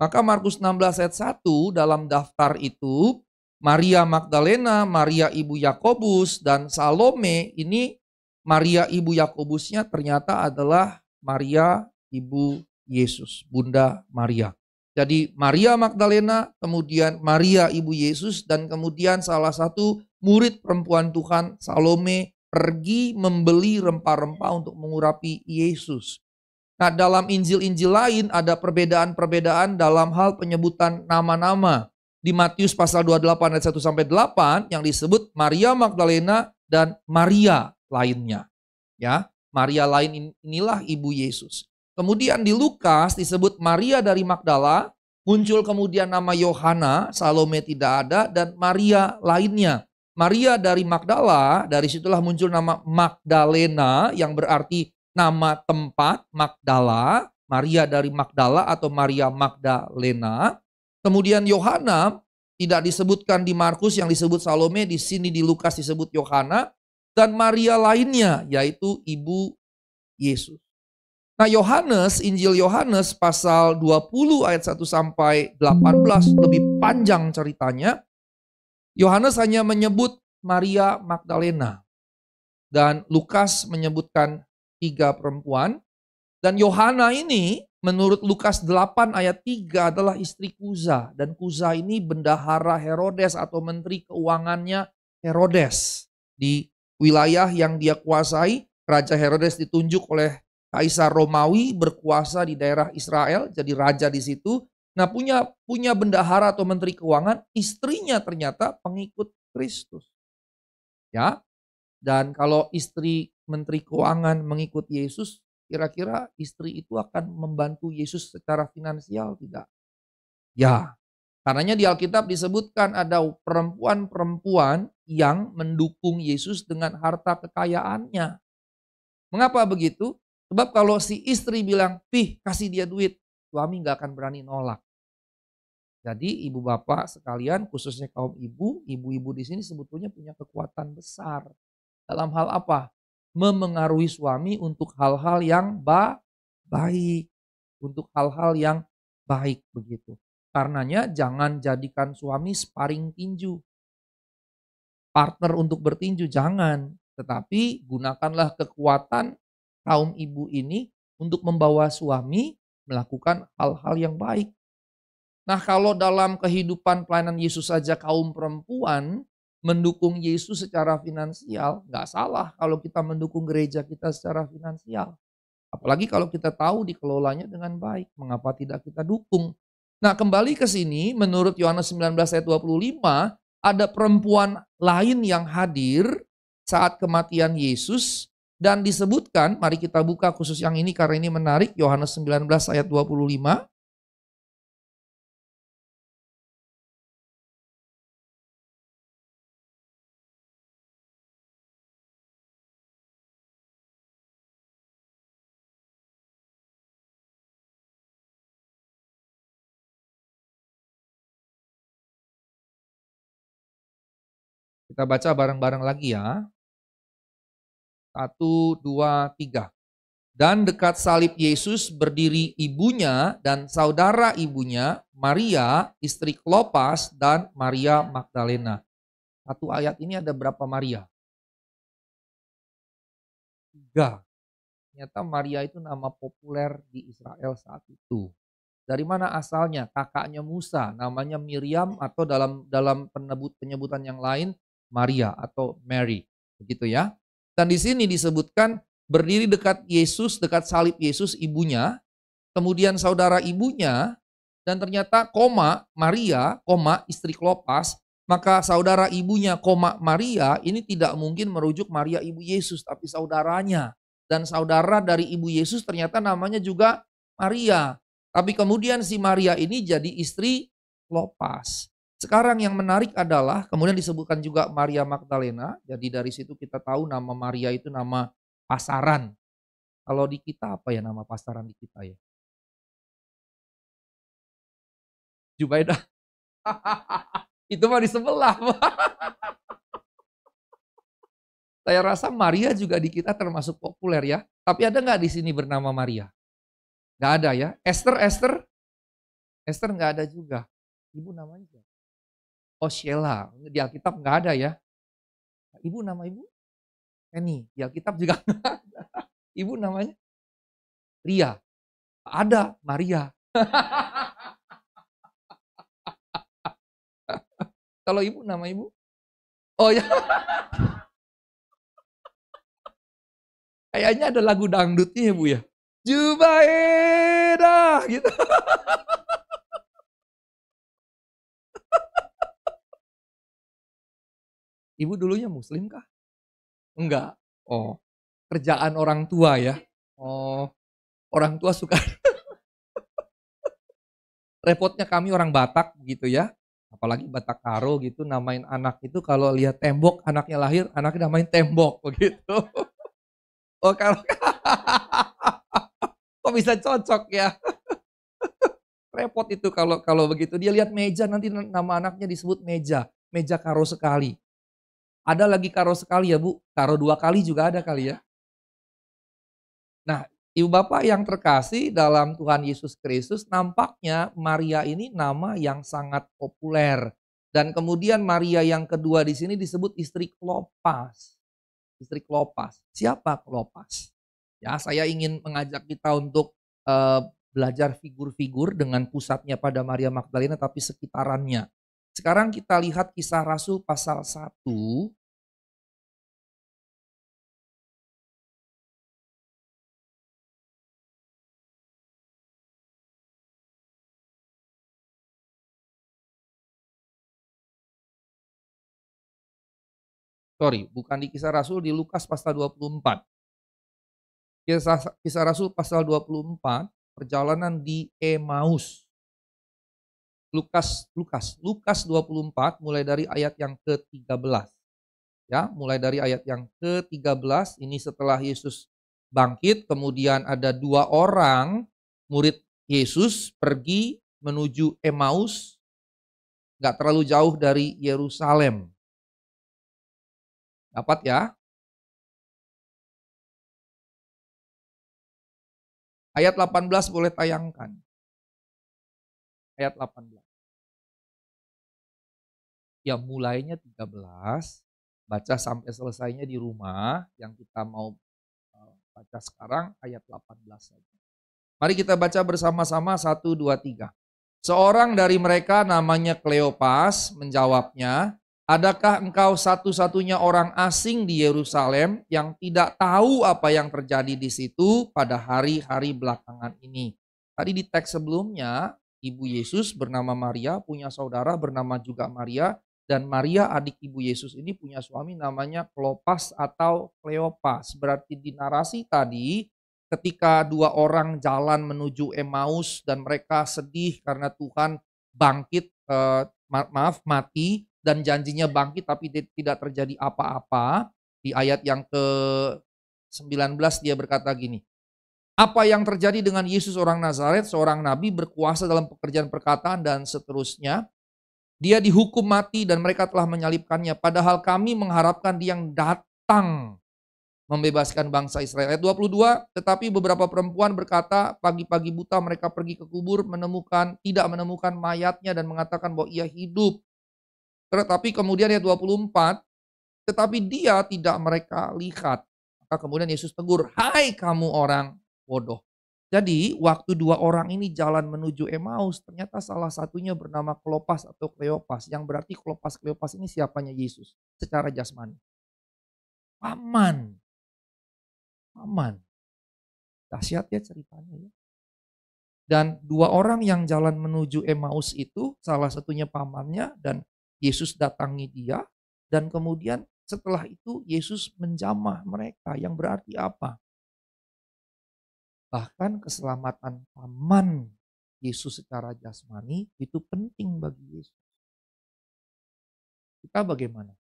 maka Markus 16 ayat 1 dalam daftar itu Maria Magdalena, Maria ibu Yakobus, dan Salome. Ini Maria ibu Yakobusnya ternyata adalah Maria ibu Yesus, Bunda Maria. Jadi Maria Magdalena, kemudian Maria ibu Yesus, dan kemudian salah satu murid perempuan Tuhan Salome pergi membeli rempah-rempah untuk mengurapi Yesus. Nah, dalam Injil-Injil lain ada perbedaan-perbedaan dalam hal penyebutan nama-nama. Di Matius pasal 28 ayat 1 sampai 8 yang disebut Maria Magdalena dan Maria lainnya. Ya, Maria lain inilah ibu Yesus. Kemudian di Lukas disebut Maria dari Magdala, muncul kemudian nama Yohana, Salome tidak ada, dan Maria lainnya. Maria dari Magdala, dari situlah muncul nama Magdalena yang berarti nama tempat Magdala, Maria dari Magdala atau Maria Magdalena. Kemudian Yohana tidak disebutkan di Markus, yang disebut Salome, di sini di Lukas disebut Yohana, dan Maria lainnya yaitu ibu Yesus. Nah, Yohanes, Injil Yohanes pasal 20 ayat 1 sampai 18 lebih panjang ceritanya. Yohanes hanya menyebut Maria Magdalena dan Lukas menyebutkan 3 perempuan, dan Yohana ini menurut Lukas 8 ayat 3 adalah istri Kuza, dan Kuza ini bendahara Herodes atau menteri keuangannya Herodes. Di wilayah yang dia kuasai, Raja Herodes ditunjuk oleh Kaisar Romawi berkuasa di daerah Israel, jadi raja di situ. Nah, punya bendahara atau menteri keuangan, istrinya ternyata pengikut Kristus. Ya. Dan kalau istri menteri keuangan mengikut Yesus, kira-kira istri itu akan membantu Yesus secara finansial tidak? Ya. Karenanya di Alkitab disebutkan ada perempuan-perempuan yang mendukung Yesus dengan harta kekayaannya. Mengapa begitu? Sebab kalau si istri bilang, "Pih, kasih dia duit," suami gak akan berani nolak. Jadi ibu bapak sekalian, khususnya kaum ibu-ibu di sini sebetulnya punya kekuatan besar. Dalam hal apa? memengaruhi suami untuk hal-hal yang baik. Untuk hal-hal yang baik begitu. Karenanya jangan jadikan suami sparring tinju. Partner untuk bertinju, jangan. Tetapi gunakanlah kekuatan kaum ibu ini untuk membawa suami melakukan hal-hal yang baik. Nah, kalau dalam kehidupan pelayanan Yesus saja kaum perempuan mendukung Yesus secara finansial, nggak salah kalau kita mendukung gereja kita secara finansial. Apalagi kalau kita tahu dikelolanya dengan baik, mengapa tidak kita dukung? Nah, kembali ke sini, menurut Yohanes 19 ayat 25, ada perempuan lain yang hadir saat kematian Yesus, dan disebutkan, mari kita buka khusus yang ini karena ini menarik, Yohanes 19 ayat 25. Kita baca bareng-bareng lagi ya. 1, 2, 3. Dan dekat salib Yesus berdiri ibunya dan saudara ibunya, Maria, istri Klopas, dan Maria Magdalena. Satu ayat ini ada berapa Maria? 3. Ternyata Maria itu nama populer di Israel saat itu. Dari mana asalnya? Kakaknya Musa, namanya Miriam atau dalam penyebutan yang lain Maria atau Mary, begitu ya. Dan di sini disebutkan berdiri dekat Yesus, dekat salib Yesus ibunya, kemudian saudara ibunya, dan ternyata Maria, istri Klopas, maka saudara ibunya, Maria, ini tidak mungkin merujuk Maria ibu Yesus, tapi saudaranya. Dan saudara dari ibu Yesus ternyata namanya juga Maria. Tapi kemudian si Maria ini jadi istri Klopas. Sekarang yang menarik adalah kemudian disebutkan juga Maria Magdalena. Jadi dari situ kita tahu nama Maria itu nama pasaran. Kalau di kita apa ya nama pasaran di kita ya? Jubaidah. Itu mah di sebelah. Saya rasa Maria juga di kita termasuk populer ya. Tapi ada nggak di sini bernama Maria? Nggak ada ya. Esther nggak ada juga. Ibu namanya siapa? Oh, Sheila. Di Alkitab nggak ada ya. Ibu nama ibu? Eni. Di Alkitab juga nggak ada. Ibu namanya? Ria. Ada, Maria. Kalau ibu nama ibu? Oh ya. Kayaknya ada lagu dangdutnya ya Bu ya. Jubaidah gitu. Ibu dulunya muslim kah? Enggak. Oh, kerjaan orang tua ya. Oh, orang tua suka. Repotnya kami orang Batak gitu ya. Apalagi Batak Karo gitu namain anak itu kalau lihat tembok anaknya lahir, anaknya namain tembok begitu. Oh, kalau kok bisa cocok ya? Repot itu kalau begitu. Dia lihat meja nanti nama anaknya disebut meja karo sekali. Ada lagi karo sekali ya Bu, karo 2 kali juga ada kali ya. Nah, Ibu Bapak yang terkasih dalam Tuhan Yesus Kristus, nampaknya Maria ini nama yang sangat populer. Dan kemudian Maria yang kedua di sini disebut istri Klopas. Istri Klopas. Siapa Klopas? Ya, saya ingin mengajak kita untuk belajar figur-figur dengan pusatnya pada Maria Magdalena tapi sekitarannya. Sekarang kita lihat Kisah Rasul pasal 1. Bukan di Kisah Rasul, di Lukas pasal 24. Kisah Rasul pasal 24, perjalanan di Emmaus. Lukas 24 mulai dari ayat yang ke-13. Ya, mulai dari ayat yang ke-13 ini setelah Yesus bangkit, kemudian ada 2 orang murid Yesus pergi menuju Emmaus, nggak terlalu jauh dari Yerusalem. Dapat ya? Ayat 18 boleh tayangkan. Ayat 18. Ya mulainya 13, baca sampai selesainya di rumah. Yang kita mau baca sekarang ayat 18 saja. Mari kita baca bersama-sama 1, 2, 3. Seorang dari mereka namanya Kleopas menjawabnya, adakah engkau satu-satunya orang asing di Yerusalem yang tidak tahu apa yang terjadi di situ pada hari-hari belakangan ini? Tadi di teks sebelumnya, Ibu Yesus bernama Maria, punya saudara bernama juga Maria, dan Maria adik Ibu Yesus ini punya suami namanya Klopas atau Kleopas. Berarti di narasi tadi, ketika dua orang jalan menuju Emmaus dan mereka sedih karena Tuhan bangkit, mati, dan janjinya bangkit tapi tidak terjadi apa-apa. Di ayat yang ke-19 dia berkata gini, apa yang terjadi dengan Yesus orang Nazaret, seorang nabi berkuasa dalam pekerjaan perkataan dan seterusnya. Dia dihukum mati dan mereka telah menyalibkannya. Padahal kami mengharapkan dia yang datang membebaskan bangsa Israel. Ayat 22, tetapi beberapa perempuan berkata, pagi-pagi buta mereka pergi ke kubur, tidak menemukan mayatnya dan mengatakan bahwa ia hidup. Tetapi kemudian ayat 24, tetapi dia tidak mereka lihat. Maka kemudian Yesus tegur, hai kamu orang bodoh. Jadi waktu dua orang ini jalan menuju Emmaus, ternyata salah satunya bernama Klopas atau Kleopas. Yang berarti Klopas ini siapanya Yesus secara jasmani. Paman. Dahsyat ya ceritanya ya. Dan dua orang yang jalan menuju Emmaus itu, salah satunya pamannya, dan Yesus datangi dia. Dan kemudian setelah itu Yesus menjamah mereka, yang berarti apa? Bahkan keselamatan paman Yesus secara jasmani itu penting bagi Yesus. Kita bagaimana?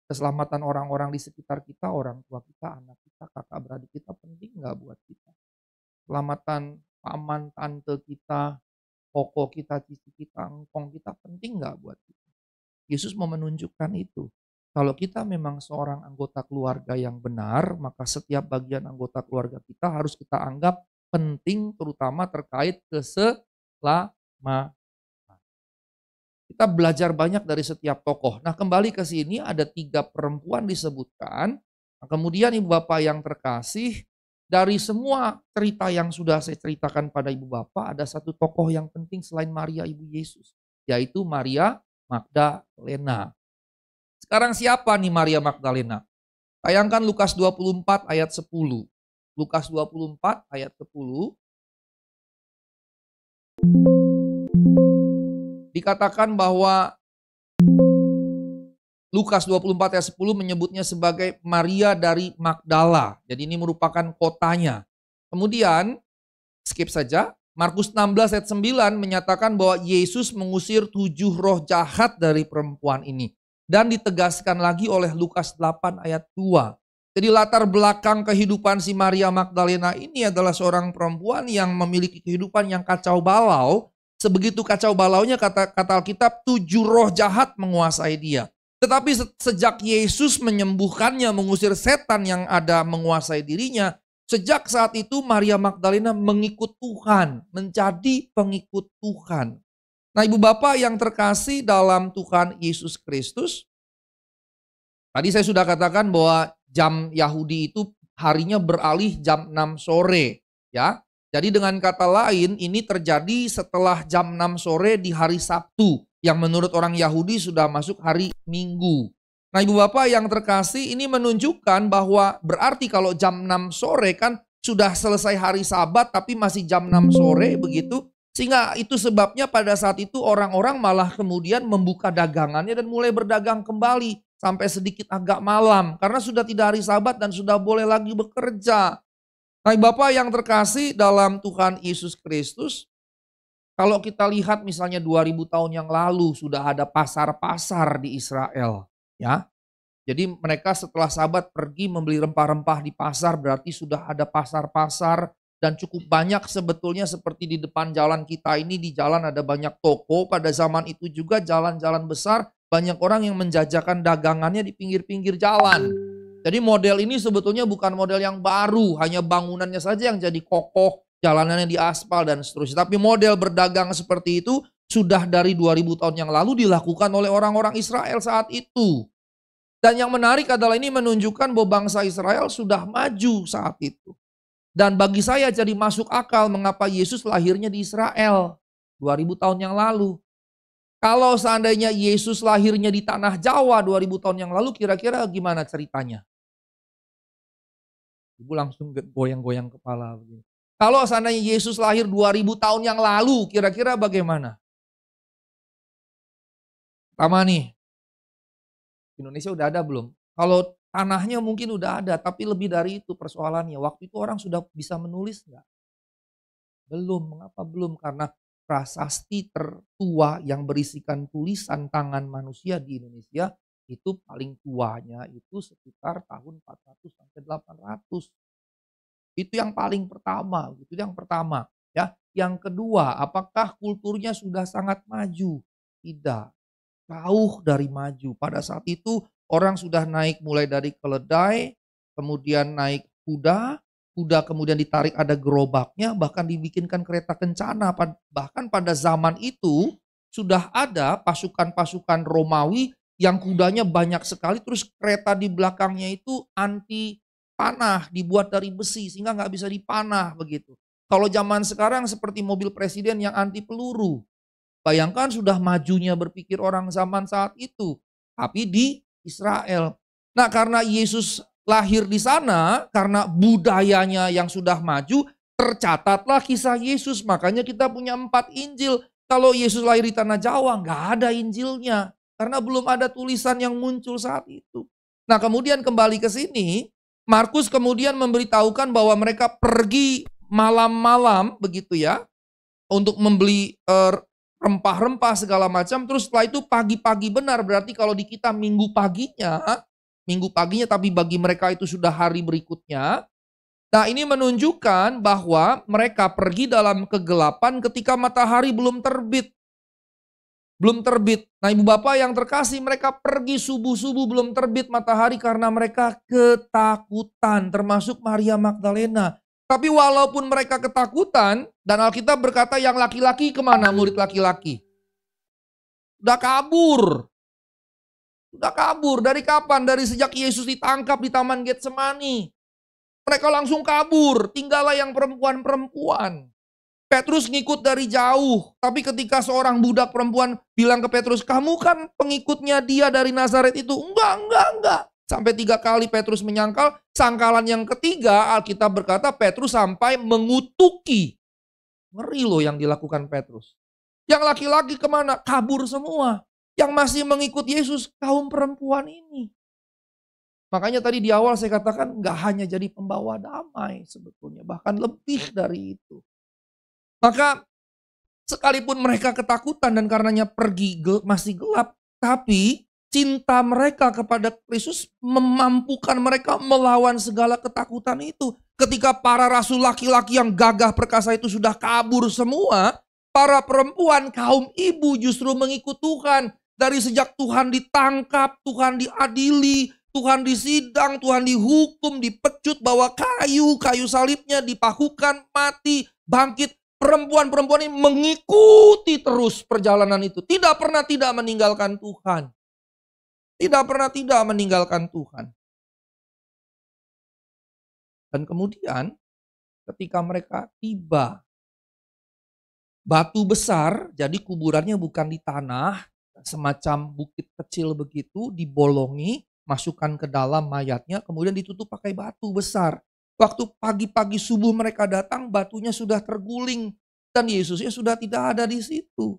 Keselamatan orang-orang di sekitar kita, orang tua kita, anak kita, kakak beradik kita penting nggak buat kita? Keselamatan paman, tante kita, koko kita, cici kita, engkong kita penting nggak buat kita? Yesus mau menunjukkan itu. Kalau kita memang seorang anggota keluarga yang benar, maka setiap bagian anggota keluarga kita harus kita anggap penting, terutama terkait keselamatan. Kita belajar banyak dari setiap tokoh. Nah, kembali ke sini ada 3 perempuan disebutkan. Nah, kemudian Ibu Bapak yang terkasih, dari semua cerita yang sudah saya ceritakan pada Ibu Bapak, ada satu tokoh yang penting selain Maria Ibu Yesus, yaitu Maria Magdalena. Sekarang siapa nih Maria Magdalena? Tayangkan Lukas 24 ayat 10. Lukas 24 ayat 10. Dikatakan bahwa Lukas 24 ayat 10 menyebutnya sebagai Maria dari Magdala. Jadi ini merupakan kotanya. Kemudian skip saja. Markus 16 ayat 9 menyatakan bahwa Yesus mengusir 7 roh jahat dari perempuan ini. Dan ditegaskan lagi oleh Lukas 8 ayat 2. Jadi latar belakang kehidupan si Maria Magdalena ini adalah seorang perempuan yang memiliki kehidupan yang kacau balau. Sebegitu kacau balaunya kata Alkitab 7 roh jahat menguasai dia. Tetapi sejak Yesus menyembuhkannya, mengusir setan yang ada menguasai dirinya, sejak saat itu Maria Magdalena mengikut Tuhan, menjadi pengikut Tuhan. Nah, Ibu Bapak yang terkasih dalam Tuhan Yesus Kristus, tadi saya sudah katakan bahwa jam Yahudi itu harinya beralih jam 6 sore, ya. Jadi dengan kata lain ini terjadi setelah jam 6 sore di hari Sabtu, yang menurut orang Yahudi sudah masuk hari Minggu. Nah, Ibu Bapak yang terkasih, ini menunjukkan bahwa berarti kalau jam 6 sore kan sudah selesai hari Sabat tapi masih jam 6 sore begitu. Sehingga itu sebabnya pada saat itu orang-orang malah kemudian membuka dagangannya dan mulai berdagang kembali sampai sedikit agak malam. Karena sudah tidak hari Sabat dan sudah boleh lagi bekerja. Nah, Bapak yang terkasih dalam Tuhan Yesus Kristus, kalau kita lihat misalnya 2000 tahun yang lalu sudah ada pasar-pasar di Israel, ya. Jadi mereka setelah Sabat pergi membeli rempah-rempah di pasar, berarti sudah ada pasar-pasar dan cukup banyak sebetulnya seperti di depan jalan kita ini, di jalan ada banyak toko. Pada zaman itu juga jalan-jalan besar, banyak orang yang menjajakan dagangannya di pinggir-pinggir jalan. Jadi model ini sebetulnya bukan model yang baru, hanya bangunannya saja yang jadi kokoh, jalanannya di aspal dan seterusnya. Tapi model berdagang seperti itu sudah dari 2000 tahun yang lalu dilakukan oleh orang-orang Israel saat itu. Dan yang menarik adalah ini menunjukkan bahwa bangsa Israel sudah maju saat itu. Dan bagi saya jadi masuk akal mengapa Yesus lahirnya di Israel 2000 tahun yang lalu. Kalau seandainya Yesus lahirnya di tanah Jawa 2000 tahun yang lalu, kira-kira gimana ceritanya? Ibu langsung goyang-goyang kepala. Kalau seandainya Yesus lahir 2000 tahun yang lalu, kira-kira bagaimana? Pertama nih, Indonesia udah ada belum? Kalau tanahnya mungkin udah ada, tapi lebih dari itu persoalannya. Waktu itu orang sudah bisa menulis nggak? Belum. Mengapa belum? Karena prasasti tertua yang berisikan tulisan tangan manusia di Indonesia itu paling tuanya itu sekitar tahun 400 sampai 800. Itu yang paling pertama, gitu. Yang pertama, ya. Yang kedua, apakah kulturnya sudah sangat maju? Tidak. Jauh dari maju. Pada saat itu orang sudah naik mulai dari keledai, kemudian naik kuda, kuda kemudian ditarik ada gerobaknya, bahkan dibikinkan kereta kencana. Bahkan pada zaman itu sudah ada pasukan-pasukan Romawi yang kudanya banyak sekali, terus kereta di belakangnya itu anti panah, dibuat dari besi sehingga nggak bisa dipanah begitu. Kalau zaman sekarang seperti mobil presiden yang anti peluru. Bayangkan sudah majunya berpikir orang zaman saat itu, tapi di Israel. Nah, karena Yesus lahir di sana, karena budayanya yang sudah maju, tercatatlah kisah Yesus. Makanya kita punya 4 Injil. Kalau Yesus lahir di tanah Jawa, nggak ada Injilnya. Karena belum ada tulisan yang muncul saat itu. Nah, kemudian kembali ke sini, Markus kemudian memberitahukan bahwa mereka pergi malam-malam, begitu ya, untuk membeli rempah-rempah segala macam, terus setelah itu pagi-pagi benar, berarti kalau di kita minggu paginya tapi bagi mereka itu sudah hari berikutnya. Nah, ini menunjukkan bahwa mereka pergi dalam kegelapan ketika matahari belum terbit. Belum terbit. Nah, Ibu Bapak yang terkasih, mereka pergi subuh-subuh belum terbit matahari karena mereka ketakutan, termasuk Maria Magdalena. Tapi walaupun mereka ketakutan, dan Alkitab berkata yang laki-laki kemana murid laki-laki? Udah kabur. Udah kabur. Dari kapan? Dari sejak Yesus ditangkap di Taman Getsemani. Mereka langsung kabur. Tinggallah yang perempuan-perempuan. Petrus ngikut dari jauh. Tapi ketika seorang budak perempuan bilang ke Petrus, kamu kan pengikutnya dia dari Nazaret itu. Enggak. Sampai 3 kali Petrus menyangkal. Sangkalan yang ketiga, Alkitab berkata Petrus sampai mengutuki. Ngeri loh yang dilakukan Petrus. Yang laki-laki kemana? Kabur semua. Yang masih mengikut Yesus, kaum perempuan ini. Makanya tadi di awal saya katakan nggak hanya jadi pembawa damai sebetulnya. Bahkan lebih dari itu. Maka sekalipun mereka ketakutan dan karenanya pergi masih gelap. Tapi cinta mereka kepada Kristus memampukan mereka melawan segala ketakutan itu. Ketika para rasul laki-laki yang gagah perkasa itu sudah kabur semua, para perempuan kaum ibu justru mengikut Tuhan. Dari sejak Tuhan ditangkap, Tuhan diadili, Tuhan disidang, Tuhan dihukum, dipecut, bawa kayu salibnya, dipakukan, mati, bangkit. Perempuan-perempuan ini mengikuti terus perjalanan itu. Tidak pernah tidak meninggalkan Tuhan. Tidak pernah tidak meninggalkan Tuhan. Dan kemudian ketika mereka tiba, batu besar, jadi kuburannya bukan di tanah, semacam bukit kecil begitu, dibolongi, masukkan ke dalam mayatnya, kemudian ditutup pakai batu besar. Waktu pagi-pagi subuh mereka datang, batunya sudah terguling, dan Yesusnya sudah tidak ada di situ.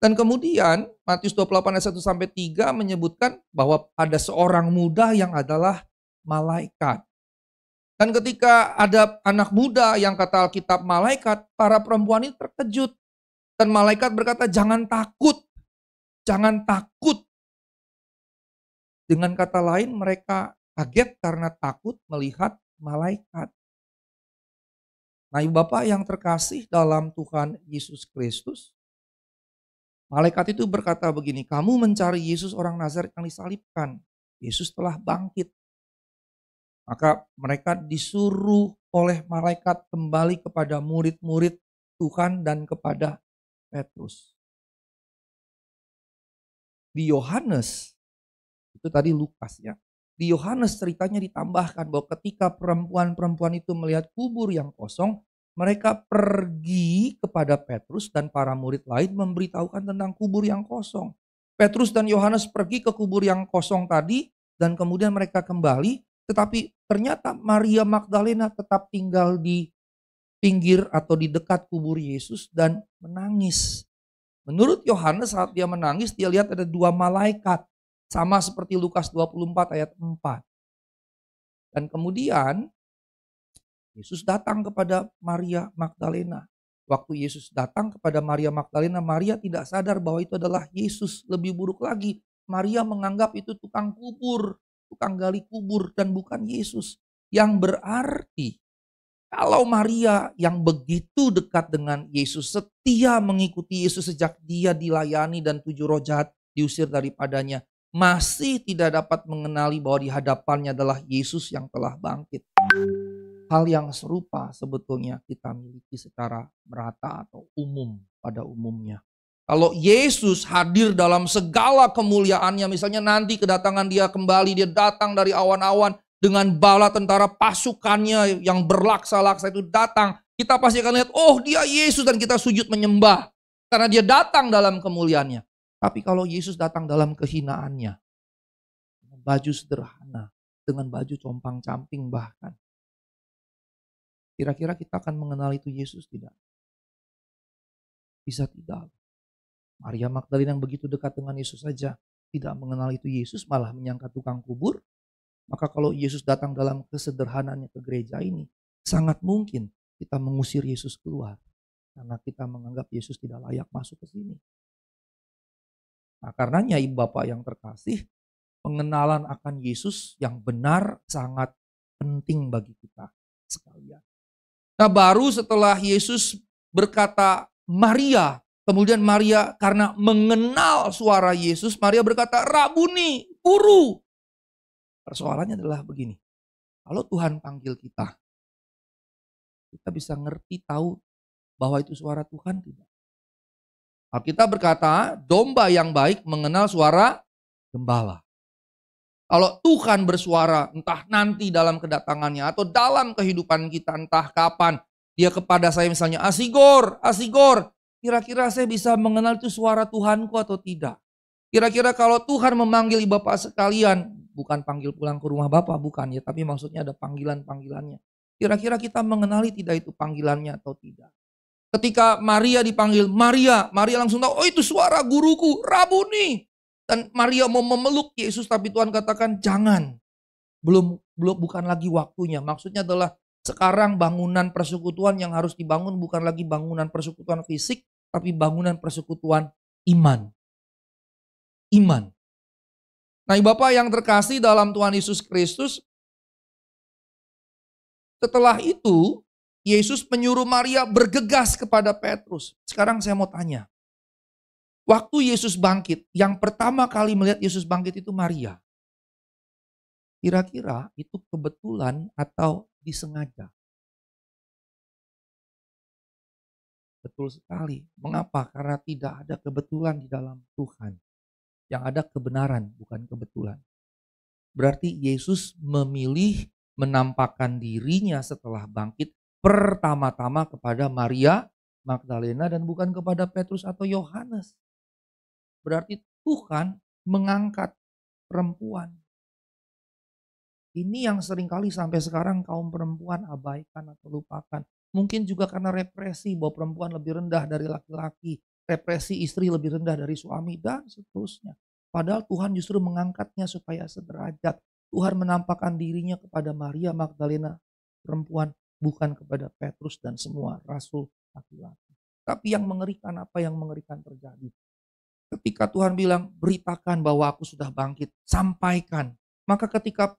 Dan kemudian Matius 28 ayat 1-3 menyebutkan bahwa ada seorang muda yang adalah malaikat. Dan ketika ada anak muda yang kata Alkitab malaikat, para perempuan ini terkejut. Dan malaikat berkata, jangan takut. Jangan takut. Dengan kata lain mereka kaget karena takut melihat malaikat. Nah, Ibu Bapak yang terkasih dalam Tuhan Yesus Kristus, malaikat itu berkata begini, kamu mencari Yesus orang Nazaret yang disalibkan. Yesus telah bangkit. Maka mereka disuruh oleh malaikat kembali kepada murid-murid Tuhan dan kepada Petrus. Di Yohanes, itu tadi Lukas ya. Di Yohanes ceritanya ditambahkan bahwa ketika perempuan-perempuan itu melihat kubur yang kosong, mereka pergi kepada Petrus dan para murid lain memberitahukan tentang kubur yang kosong. Petrus dan Yohanes pergi ke kubur yang kosong tadi dan kemudian mereka kembali, tetapi ternyata Maria Magdalena tetap tinggal di pinggir atau di dekat kubur Yesus dan menangis. Menurut Yohanes saat dia menangis, dia lihat ada 2 malaikat. Sama seperti Lukas 24 ayat 4. Dan kemudian Yesus datang kepada Maria Magdalena. Waktu Yesus datang kepada Maria Magdalena, Maria tidak sadar bahwa itu adalah Yesus. Lebih buruk lagi, Maria menganggap itu tukang kubur, tukang gali kubur dan bukan Yesus. Yang berarti kalau Maria yang begitu dekat dengan Yesus, setia mengikuti Yesus sejak dia dilayani dan 7 roh jahat diusir daripadanya, masih tidak dapat mengenali bahwa di hadapannya adalah Yesus yang telah bangkit. Hal yang serupa sebetulnya kita miliki secara merata atau umum pada umumnya. Kalau Yesus hadir dalam segala kemuliaannya, misalnya nanti kedatangan dia kembali, dia datang dari awan-awan, dengan bala tentara pasukannya yang berlaksa-laksa itu datang. Kita pasti akan lihat, oh dia Yesus dan kita sujud menyembah. Karena dia datang dalam kemuliaannya. Tapi kalau Yesus datang dalam kehinaannya. Dengan baju sederhana. Dengan baju compang-camping bahkan. Kira-kira kita akan mengenal itu Yesus tidak? Bisa tidak. Maria Magdalena yang begitu dekat dengan Yesus saja tidak mengenal itu Yesus, malah menyangka tukang kubur. Maka kalau Yesus datang dalam kesederhanaannya ke gereja ini, sangat mungkin kita mengusir Yesus keluar. Karena kita menganggap Yesus tidak layak masuk ke sini. Nah karenanya ibu bapak yang terkasih, pengenalan akan Yesus yang benar sangat penting bagi kita sekalian. Nah baru setelah Yesus berkata Maria, kemudian Maria karena mengenal suara Yesus, Maria berkata Rabuni, guru. Persoalannya adalah begini, kalau Tuhan panggil kita bisa ngerti tahu bahwa itu suara Tuhan tidak? Alkitab berkata, domba yang baik mengenal suara gembala. Kalau Tuhan bersuara entah nanti dalam kedatangannya atau dalam kehidupan kita entah kapan, dia kepada saya misalnya, Asigor, Asigor, kira-kira saya bisa mengenal itu suara Tuhanku atau tidak? Kira-kira kalau Tuhan memanggil ibu bapak sekalian, bukan panggil pulang ke rumah bapak, bukan ya, tapi maksudnya ada panggilan-panggilannya. Kira-kira kita mengenali tidak itu panggilannya atau tidak? Ketika Maria dipanggil, Maria langsung tahu, oh itu suara guruku, Rabuni. Dan Maria mau memeluk Yesus, tapi Tuhan katakan jangan. Bukan lagi waktunya. Maksudnya adalah sekarang bangunan persekutuan yang harus dibangun bukan lagi bangunan persekutuan fisik, tapi bangunan persekutuan iman. Iman. Nah, Bapak yang terkasih dalam Tuhan Yesus Kristus, setelah itu Yesus menyuruh Maria bergegas kepada Petrus. Sekarang saya mau tanya, waktu Yesus bangkit, yang pertama kali melihat Yesus bangkit itu Maria. Kira-kira itu kebetulan atau disengaja? Betul sekali. Mengapa? Karena tidak ada kebetulan di dalam Tuhan. Yang ada kebenaran, bukan kebetulan. Berarti Yesus memilih menampakkan dirinya setelah bangkit pertama-tama kepada Maria Magdalena dan bukan kepada Petrus atau Yohanes. Berarti Tuhan mengangkat perempuan. Ini yang seringkali sampai sekarang kaum perempuan abaikan atau lupakan. Mungkin juga karena represi bahwa perempuan lebih rendah dari laki-laki. Represi istri lebih rendah dari suami dan seterusnya. Padahal Tuhan justru mengangkatnya supaya sederajat. Tuhan menampakkan dirinya kepada Maria Magdalena perempuan, bukan kepada Petrus dan semua rasul laki-laki. Tapi yang mengerikan, apa yang mengerikan terjadi? Ketika Tuhan bilang, beritakan bahwa aku sudah bangkit, sampaikan. Maka ketika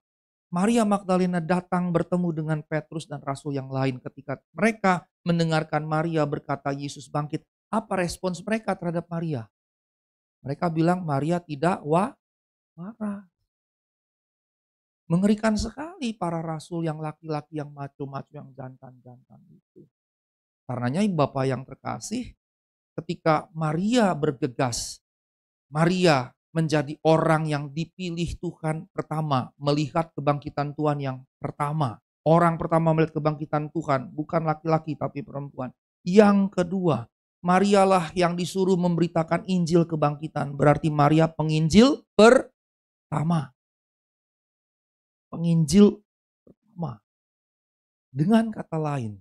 Maria Magdalena datang bertemu dengan Petrus dan rasul yang lain, ketika mereka mendengarkan Maria berkata Yesus bangkit, apa respons mereka terhadap Maria? Mereka bilang Maria tidak waras. Mengerikan sekali para rasul yang laki-laki yang maco-maco, yang jantan-jantan itu. Karenanya Bapak yang terkasih, ketika Maria bergegas, Maria menjadi orang yang dipilih Tuhan pertama, melihat kebangkitan Tuhan yang pertama. Orang pertama melihat kebangkitan Tuhan, bukan laki-laki tapi perempuan. Yang kedua, Marialah yang disuruh memberitakan Injil kebangkitan. Berarti Maria penginjil pertama. Penginjil pertama. Dengan kata lain,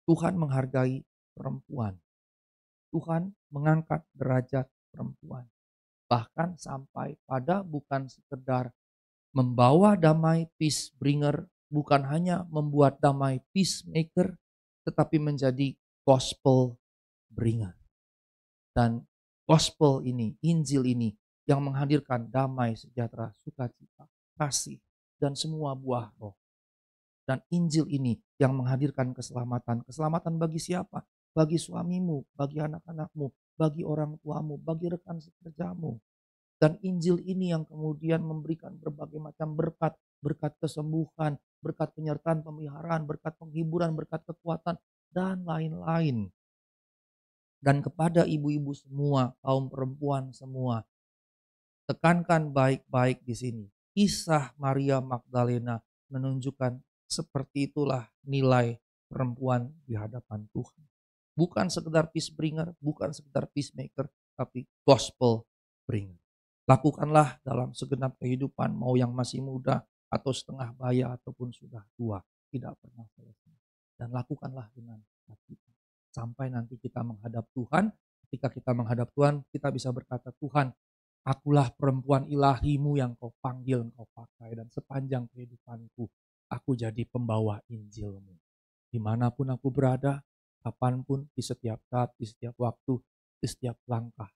Tuhan menghargai perempuan. Tuhan mengangkat derajat perempuan. Bahkan sampai pada bukan sekedar membawa damai, peace bringer, bukan hanya membuat damai, peacemaker, tetapi menjadi gospel bringer. Dan gospel ini, Injil ini yang menghadirkan damai, sejahtera, sukacita, kasih, dan semua buah roh. Dan Injil ini yang menghadirkan keselamatan. Keselamatan bagi siapa? Bagi suamimu, bagi anak-anakmu, bagi orang tuamu, bagi rekan sekerjamu. Dan Injil ini yang kemudian memberikan berbagai macam berkat. Berkat kesembuhan, berkat penyertaan pemeliharaan, berkat penghiburan, berkat kekuatan, dan lain-lain. Dan kepada ibu-ibu semua, kaum perempuan semua, tekankan baik-baik di sini. Kisah Maria Magdalena menunjukkan seperti itulah nilai perempuan di hadapan Tuhan. Bukan sekedar peace bringer, bukan sekedar peacemaker, tapi gospel bringer. Lakukanlah dalam segenap kehidupan, mau yang masih muda atau setengah baya ataupun sudah tua, tidak pernah selesai. Dan lakukanlah dengan hati. Sampai nanti kita menghadap Tuhan, ketika kita menghadap Tuhan, kita bisa berkata, Tuhan, akulah perempuan ilahimu yang kau panggil, kau pakai. Dan sepanjang kehidupanku, aku jadi pembawa Injilmu. Dimanapun aku berada, kapanpun, di setiap saat, di setiap waktu, di setiap langkah.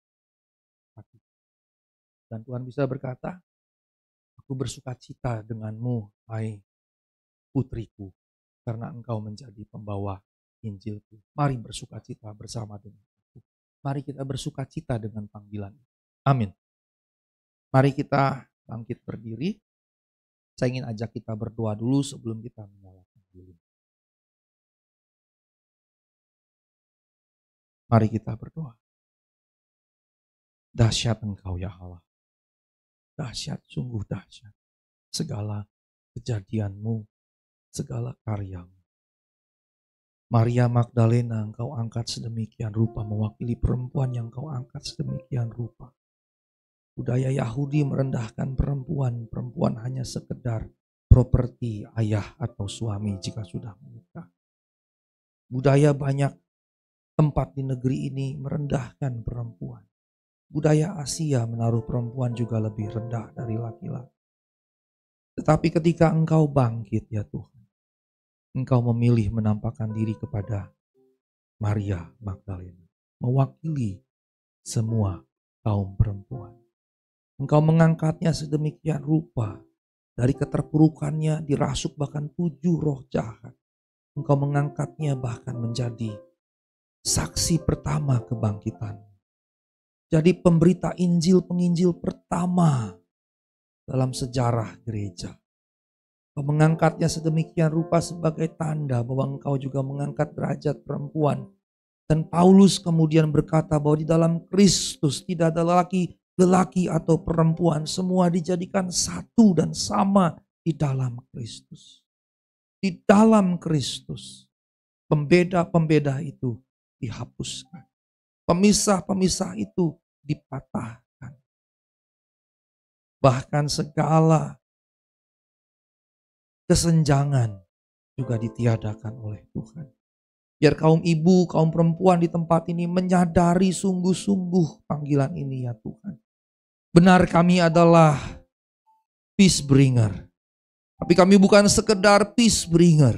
Dan Tuhan bisa berkata, aku bersukacita denganmu, hai putriku, karena engkau menjadi pembawa Injilku. Mari bersukacita bersama dengan aku. Mari kita bersukacita dengan panggilan. Amin. Mari kita bangkit berdiri. Saya ingin ajak kita berdoa dulu sebelum kita menyalakan lilin. Mari kita berdoa. Dahsyat Engkau ya Allah. Dahsyat, sungguh dahsyat. Segala kejadian-Mu, segala karya-Mu. Maria Magdalena Engkau angkat sedemikian rupa, mewakili perempuan yang Engkau angkat sedemikian rupa. Budaya Yahudi merendahkan perempuan. Perempuan hanya sekedar properti ayah atau suami jika sudah menikah. Budaya banyak tempat di negeri ini merendahkan perempuan. Budaya Asia menaruh perempuan juga lebih rendah dari laki-laki. Tetapi ketika Engkau bangkit ya Tuhan, Engkau memilih menampakkan diri kepada Maria Magdalena, mewakili semua kaum perempuan. Engkau mengangkatnya sedemikian rupa, dari keterpurukannya dirasuk bahkan 7 roh jahat. Engkau mengangkatnya bahkan menjadi saksi pertama kebangkitan. Jadi pemberita Injil, penginjil pertama dalam sejarah gereja. Engkau mengangkatnya sedemikian rupa sebagai tanda bahwa Engkau juga mengangkat derajat perempuan. Dan Paulus kemudian berkata bahwa di dalam Kristus tidak ada lelaki atau perempuan, semua dijadikan satu dan sama di dalam Kristus. Di dalam Kristus, pembeda-pembeda itu dihapuskan. Pemisah-pemisah itu dipatahkan. Bahkan segala kesenjangan juga ditiadakan oleh Tuhan. Biar kaum ibu, kaum perempuan di tempat ini menyadari sungguh-sungguh panggilan ini ya Tuhan. Benar kami adalah peace bringer. Tapi kami bukan sekedar peace bringer.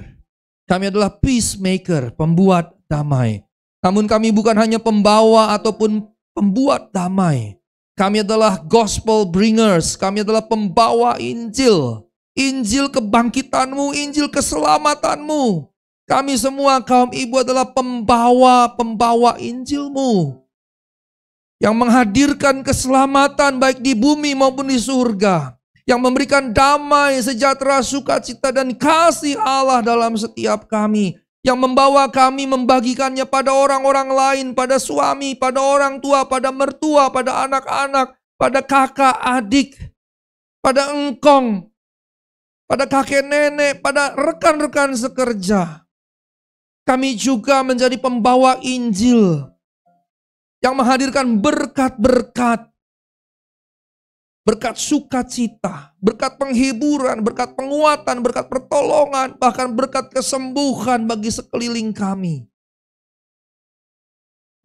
Kami adalah peacemaker, pembuat damai. Namun kami bukan hanya pembawa ataupun pembuat damai. Kami adalah gospel bringers. Kami adalah pembawa Injil. Injil kebangkitan-Mu, Injil keselamatan-Mu. Kami semua kaum ibu adalah pembawa Injil-Mu. Yang menghadirkan keselamatan baik di bumi maupun di surga. yang memberikan damai, sejahtera, sukacita, dan kasih Allah dalam setiap kami, yang membawa kami membagikannya pada orang-orang lain, pada suami, pada orang tua, pada mertua, pada anak-anak, pada kakak, adik, pada engkong, pada kakek nenek, pada rekan-rekan sekerja. Kami juga menjadi pembawa Injil yang menghadirkan berkat-berkat, berkat sukacita, berkat penghiburan, berkat penguatan, berkat pertolongan, bahkan berkat kesembuhan bagi sekeliling kami.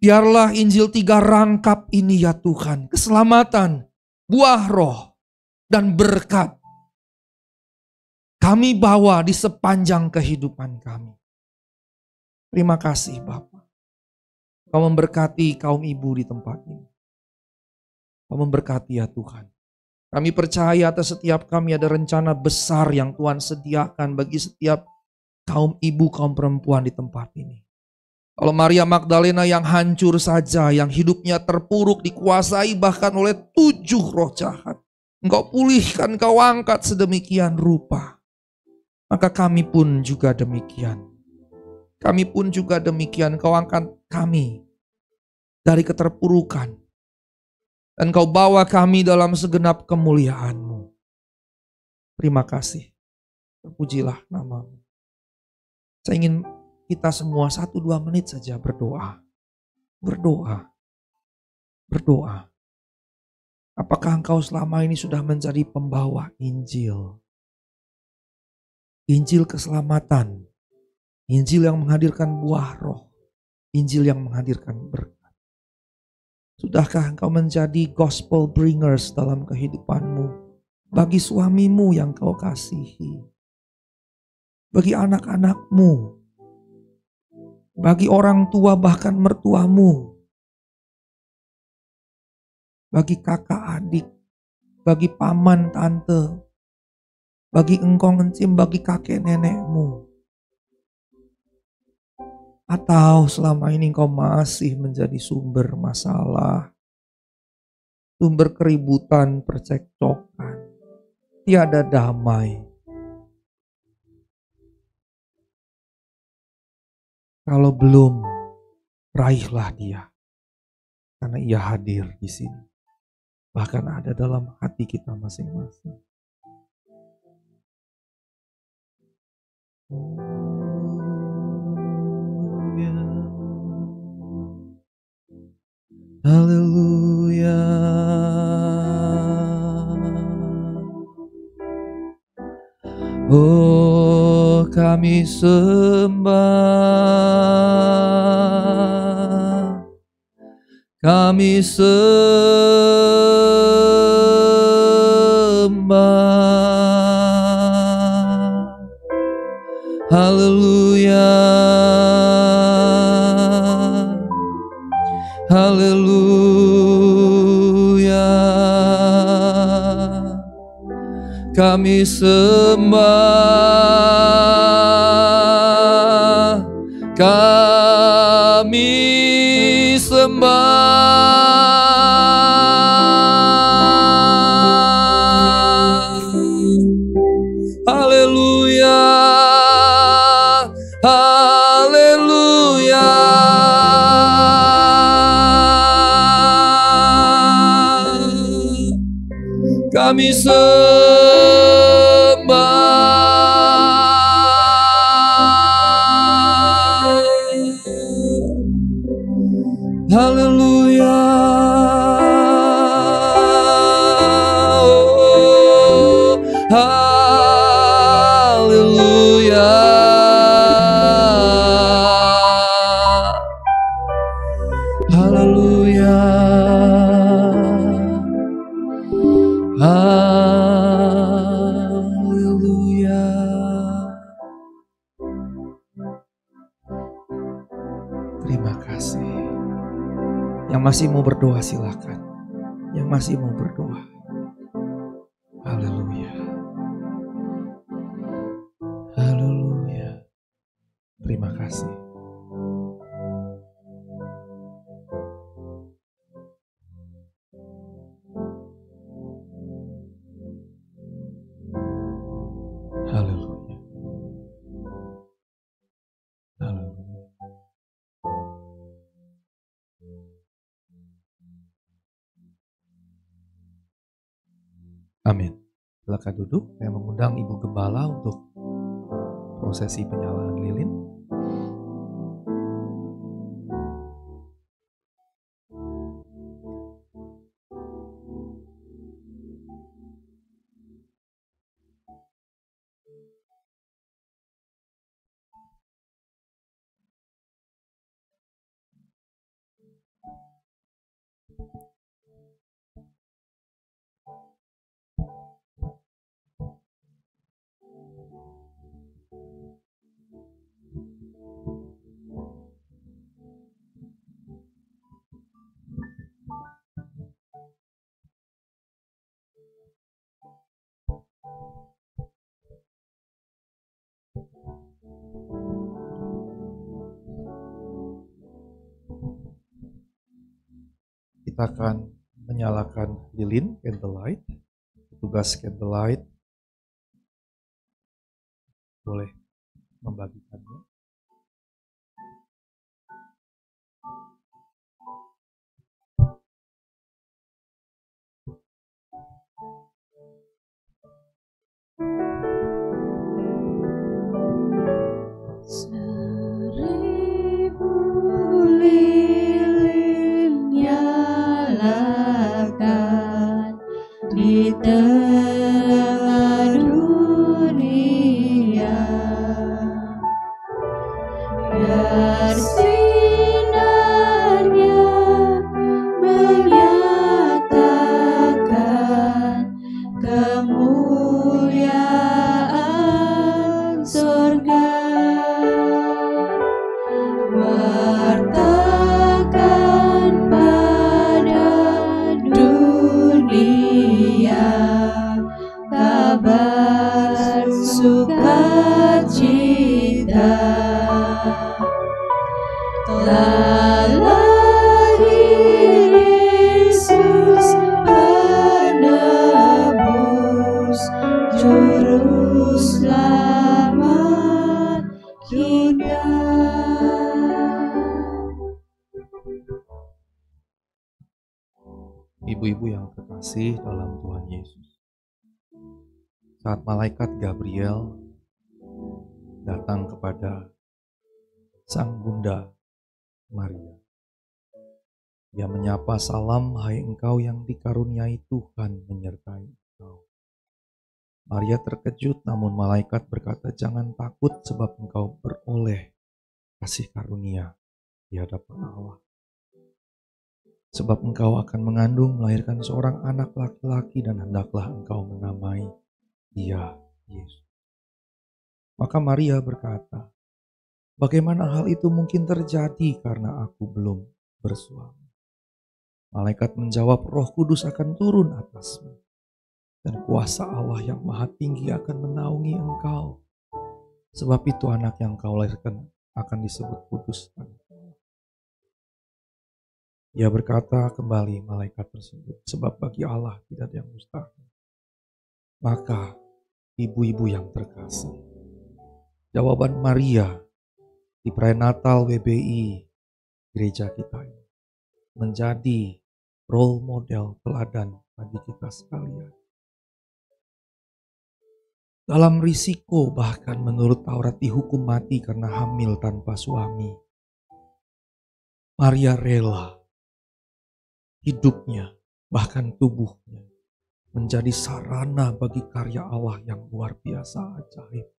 Biarlah Injil 3 rangkap ini ya Tuhan, keselamatan, buah roh, dan berkat kami bawa di sepanjang kehidupan kami. Terima kasih Bapa. Kau memberkati kaum ibu di tempat ini. Kau memberkati ya Tuhan. Kami percaya atas setiap kami ada rencana besar yang Tuhan sediakan bagi setiap kaum ibu, kaum perempuan di tempat ini. Kalau Maria Magdalena yang hancur saja, yang hidupnya terpuruk, dikuasai bahkan oleh 7 roh jahat, Engkau pulihkan, Engkau angkat sedemikian rupa. Maka kami pun juga demikian. Kami pun juga demikian, Kau angkat kami dari keterpurukan. Dan Kau bawa kami dalam segenap kemuliaan-Mu. Terima kasih. Terpujilah nama-Mu. Saya ingin kita semua 1-2 menit saja berdoa. Berdoa. Berdoa. Apakah engkau selama ini sudah menjadi pembawa Injil? Injil keselamatan. Injil yang menghadirkan buah roh. Injil yang menghadirkan berkat. Sudahkah engkau menjadi gospel bringers dalam kehidupanmu? Bagi suamimu yang kau kasihi. Bagi anak-anakmu. Bagi orang tua bahkan mertuamu. Bagi kakak adik. Bagi paman tante. Bagi engkong encim, bagi kakek nenekmu. Atau selama ini engkau masih menjadi sumber masalah, sumber keributan, percekcokan, tiada damai. Kalau belum, raihlah dia, karena ia hadir di sini. Bahkan ada dalam hati kita masing-masing. Haleluya. Oh, kami sembah. Kami sembah. Haleluya. Haleluya. Kami sembah. Kami sembah. Haleluya. Haleluya. Kami sembah. Haleluya. Oh, haleluya. Haleluya. Haleluya. Terima kasih. Yang masih mau berdoa silakan. Yang masih mau berdoa. Haleluya. Haleluya. Terima kasih. Amin. Silakan duduk. Saya mengundang Ibu Gembala untuk prosesi penyalaan lilin. Kita akan menyalakan lilin, candlelight. Tugas candlelight boleh membagikannya. Seribu lilin nyalakan di tengah dunia, biar sinarnya menyatakan kemuliaan surga. Wartakan pada dunia kabar sukacita, telah lahir Yesus penebus, juru selamat kita. Ibu-ibu yang terkasih dalam Tuhan Yesus, saat malaikat Gabriel datang kepada Sang Bunda Maria, dia menyapa, "Salam, hai engkau yang dikaruniai Tuhan menyertai engkau." Maria terkejut, namun malaikat berkata, "Jangan takut, sebab engkau beroleh kasih karunia di hadapan Allah. Sebab engkau akan mengandung, melahirkan seorang anak laki-laki, dan hendaklah engkau menamai dia Yesus." Maka Maria berkata, "Bagaimana hal itu mungkin terjadi karena aku belum bersuami?" Malaikat menjawab, "Roh Kudus akan turun atasmu, dan kuasa Allah yang Maha Tinggi akan menaungi engkau. Sebab itu anak yang kau lahirkan akan disebut kudus." Ia berkata kembali malaikat tersebut, "Sebab bagi Allah tidak ada yang mustahil." Maka ibu-ibu yang terkasih, jawaban Maria di perayaan Natal WBI gereja kita ini menjadi role model teladan bagi kita sekalian. Dalam risiko, bahkan menurut Taurat dihukum mati karena hamil tanpa suami, Maria rela hidupnya, bahkan tubuhnya, menjadi sarana bagi karya Allah yang luar biasa ajaib.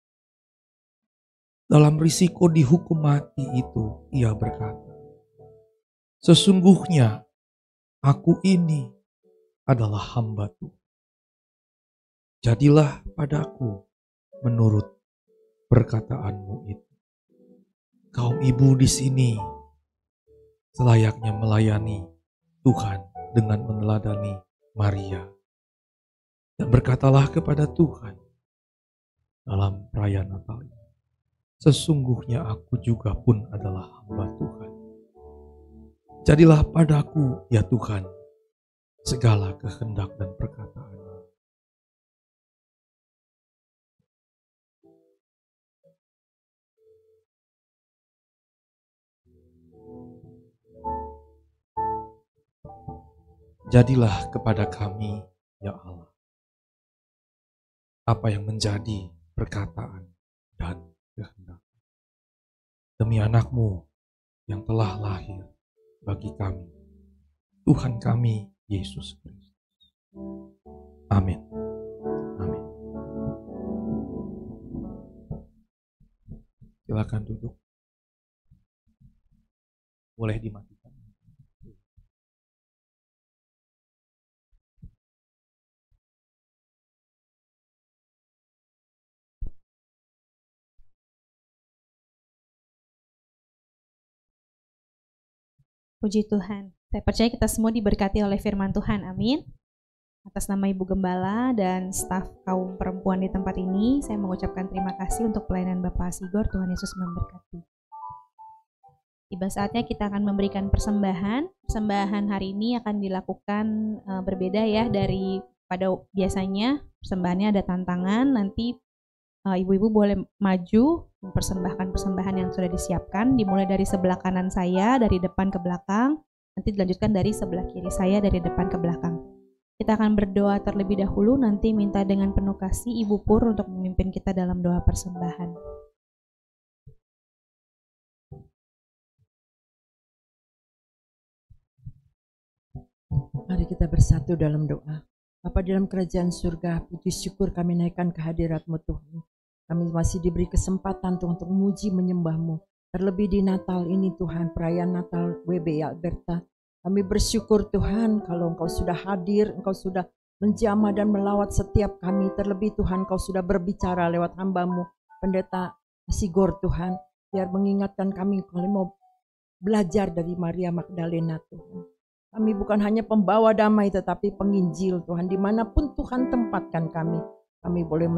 Dalam risiko dihukum mati itu, ia berkata, "Sesungguhnya aku ini adalah hamba Tuhan. Jadilah padaku menurut perkataanmu itu." Kaum ibu di sini selayaknya melayani Tuhan dengan meneladani Maria. Dan berkatalah kepada Tuhan dalam perayaan Natal ini, "Sesungguhnya aku juga pun adalah hamba Tuhan. Jadilah padaku, ya Tuhan, segala kehendak dan perkataan." Jadilah kepada kami, ya Allah, apa yang menjadi perkataan dan kehendak. Demi anak-Mu yang telah lahir bagi kami, Tuhan kami Yesus Kristus. Amin. Amin. Silakan duduk. Boleh dimatikan. Puji Tuhan. Saya percaya kita semua diberkati oleh firman Tuhan. Amin. Atas nama Ibu Gembala dan staf kaum perempuan di tempat ini, saya mengucapkan terima kasih untuk pelayanan Bapak Sigor. Tuhan Yesus memberkati. Tiba saatnya kita akan memberikan persembahan. Persembahan hari ini akan dilakukan berbeda ya dari pada biasanya. Persembahannya ada tantangan. Nanti ibu-ibu boleh maju mempersembahkan persembahan yang sudah disiapkan, dimulai dari sebelah kanan saya, dari depan ke belakang, nanti dilanjutkan dari sebelah kiri saya, dari depan ke belakang. Kita akan berdoa terlebih dahulu, nanti minta dengan penuh kasih Ibu Pur untuk memimpin kita dalam doa persembahan. Mari kita bersatu dalam doa. Bapa dalam kerajaan surga, puji syukur kami naikkan kehadirat-Mu Tuhan. Kami masih diberi kesempatan untuk memuji menyembah-Mu. Terlebih di Natal ini Tuhan, perayaan Natal WBI Alberta. Kami bersyukur Tuhan kalau Engkau sudah hadir, Engkau sudah menjamah dan melawat setiap kami. Terlebih Tuhan, Engkau sudah berbicara lewat hamba-Mu, Pendeta Sigor Tuhan. Biar mengingatkan kami kalau mau belajar dari Maria Magdalena Tuhan. Kami bukan hanya pembawa damai tetapi penginjil Tuhan. Dimanapun Tuhan tempatkan kami boleh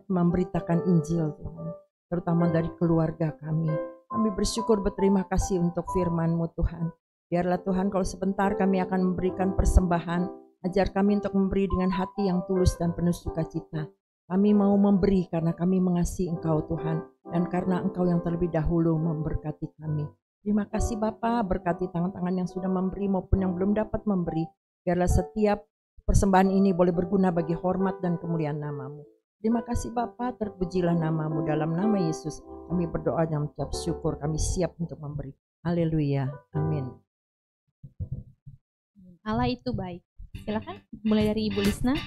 memberitakan Injil Tuhan. Terutama dari keluarga kami. Kami bersyukur berterima kasih untuk firman-Mu Tuhan. Biarlah Tuhan kalau sebentar kami akan memberikan persembahan. Ajar kami untuk memberi dengan hati yang tulus dan penuh sukacita. Kami mau memberi karena kami mengasihi Engkau Tuhan. Dan karena Engkau yang terlebih dahulu memberkati kami. Terima kasih Bapa, berkati tangan-tangan yang sudah memberi maupun yang belum dapat memberi. Biarlah setiap persembahan ini boleh berguna bagi hormat dan kemuliaan nama-Mu. Terima kasih Bapa, terpujilah nama-Mu. Dalam nama Yesus kami berdoa dan mengucap syukur, kami siap untuk memberi. Haleluya, amin. Allah itu baik. Silakan mulai dari Ibu Lisna.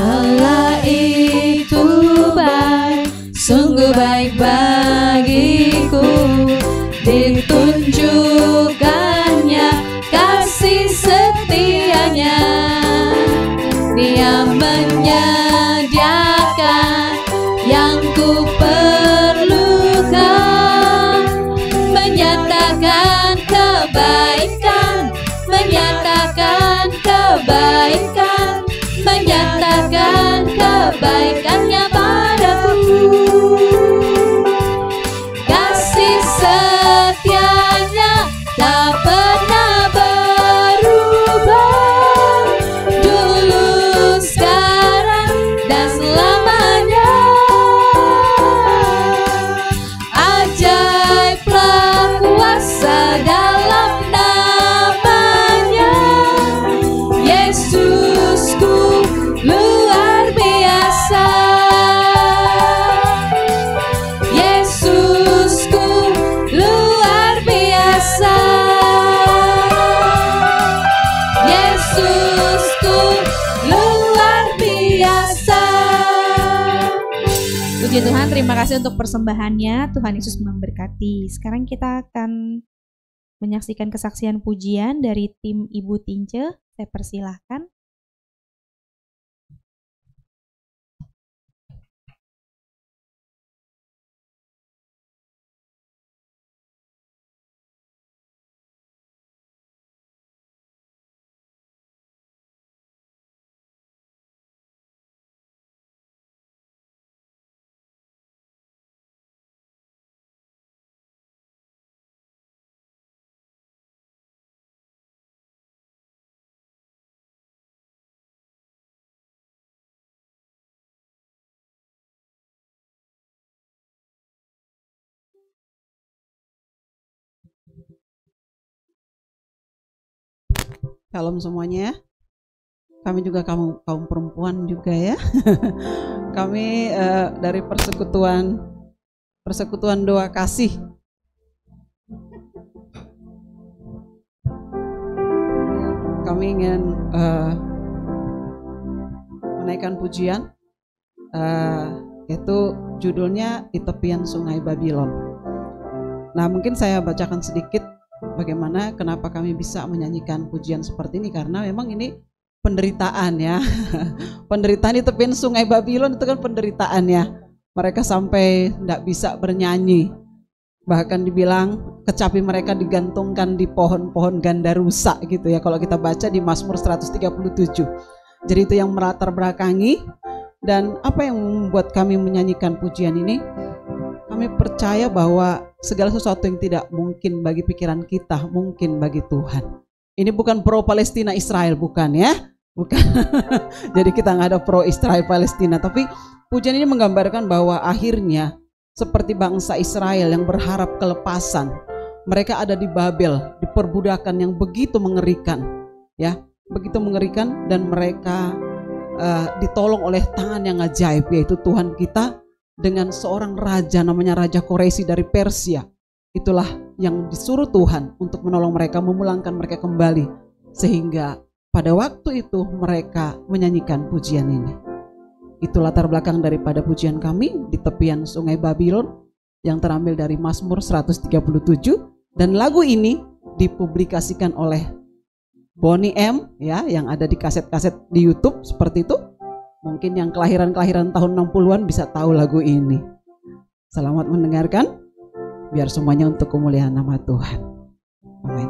Allah itu baik, sungguh baik bagiku. Ditunjukkannya kasih setianya. Dia menyediakan yang ku perlukan, menyatakan kebaikan, menyatakan kebaikan, menyatakan kebaikannya padaku. Kasih setianya tak pernah berubah, dulu, sekarang, dan selamanya. Ajaiblah kuasa dalam namanya. Yesusku luar biasa. Yesusku luar biasa. Yesusku luar biasa. Puji Tuhan, terima kasih untuk persembahannya. Tuhan Yesus memberkati. Sekarang kita akan menyaksikan kesaksian pujian dari tim Ibu Tince. Saya persilahkan. Shalom semuanya. Kami juga kaum perempuan juga ya. Kami dari Persekutuan Doa Kasih. Kami ingin menaikkan pujian, itu judulnya Di Tepian Sungai Babylon. Nah, mungkin saya bacakan sedikit bagaimana kenapa kami bisa menyanyikan pujian seperti ini, karena memang ini penderitaan ya. Penderitaan di tepian Sungai Babylon itu kan penderitaan ya. Mereka sampai tidak bisa bernyanyi. Bahkan dibilang kecapi mereka digantungkan di pohon-pohon ganda rusak gitu ya, kalau kita baca di Mazmur 137. Jadi itu yang melatar belakangi. Dan apa yang membuat kami menyanyikan pujian ini? Kami percaya bahwa segala sesuatu yang tidak mungkin bagi pikiran kita, mungkin bagi Tuhan. Ini bukan pro Palestina Israel, bukan ya, bukan. Jadi kita nggak ada pro Israel Palestina, tapi pujian ini menggambarkan bahwa akhirnya seperti bangsa Israel yang berharap kelepasan, mereka ada di Babel, di perbudakan yang begitu mengerikan, ya, begitu mengerikan, dan mereka ditolong oleh tangan yang ajaib, yaitu Tuhan kita dengan seorang raja namanya Raja Koresi dari Persia. Itulah yang disuruh Tuhan untuk menolong mereka, memulangkan mereka kembali, sehingga pada waktu itu mereka menyanyikan pujian ini. Itu latar belakang daripada pujian kami Di Tepian Sungai Babylon yang terambil dari Mazmur 137, dan lagu ini dipublikasikan oleh Bonnie M ya, yang ada di kaset-kaset di YouTube seperti itu. Mungkin yang kelahiran tahun 60-an bisa tahu lagu ini. Selamat mendengarkan, biar semuanya untuk kemuliaan nama Tuhan. Amin.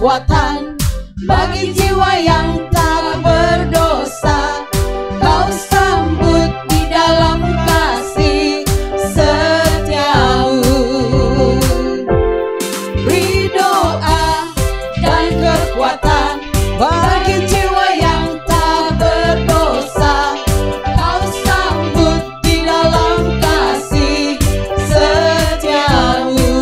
kekuatan bagi jiwa yang tak berdosa. Kau sambut di dalam kasih setiamu. Beri doa dan kekuatan bagi jiwa yang tak berdosa. Kau sambut di dalam kasih setiamu.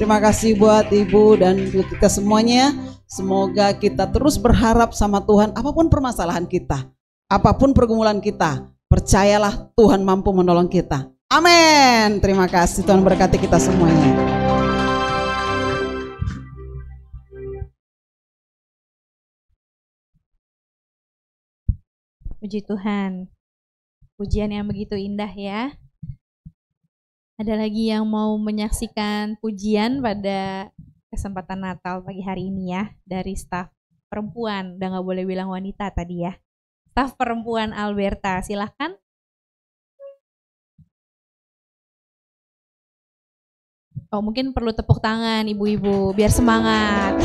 Terima kasih buat Ibu dan kita semuanya. Semoga kita terus berharap sama Tuhan apapun permasalahan kita, apapun pergumulan kita, percayalah Tuhan mampu menolong kita. Amin. Terima kasih, Tuhan berkati kita semuanya. Puji Tuhan. Pujian yang begitu indah ya. Ada lagi yang mau menyaksikan pujian pada kesempatan Natal pagi hari ini ya, dari staf perempuan, udah gak boleh bilang wanita tadi ya. Staf perempuan Alberta, silahkan. Oh mungkin perlu tepuk tangan ibu-ibu, biar semangat.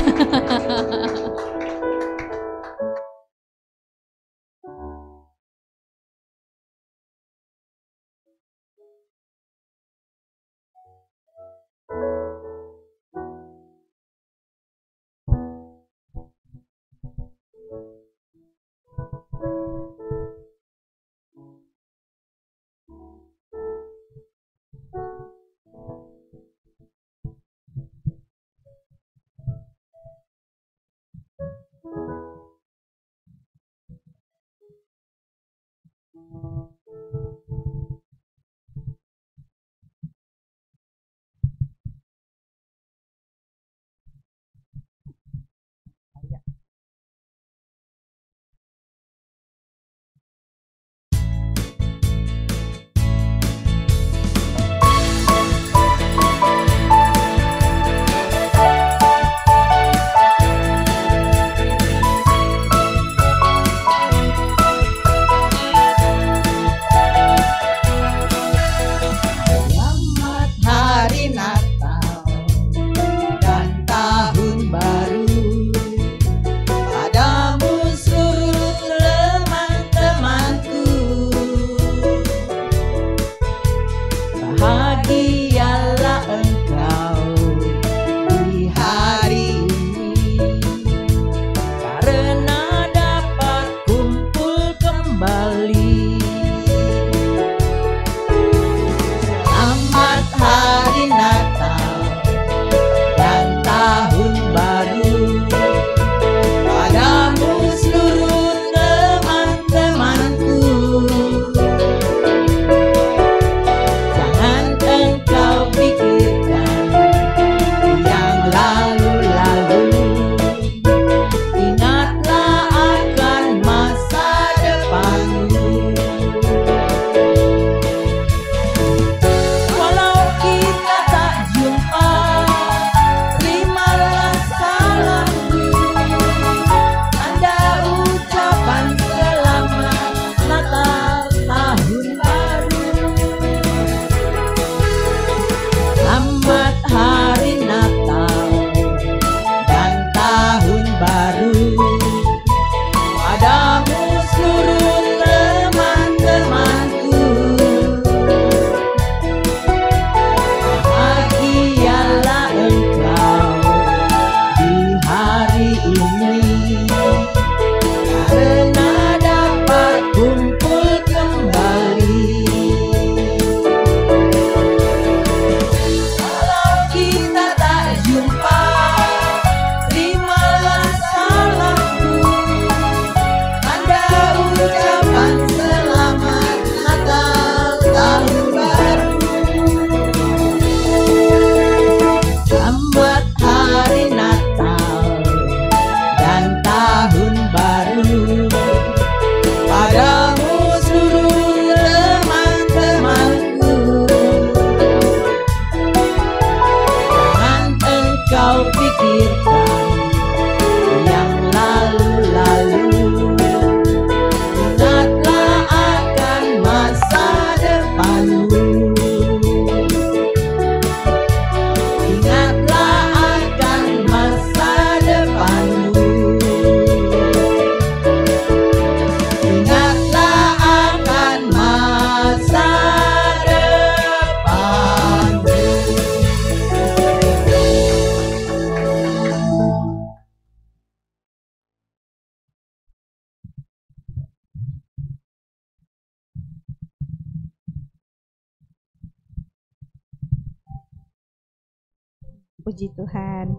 Puji Tuhan.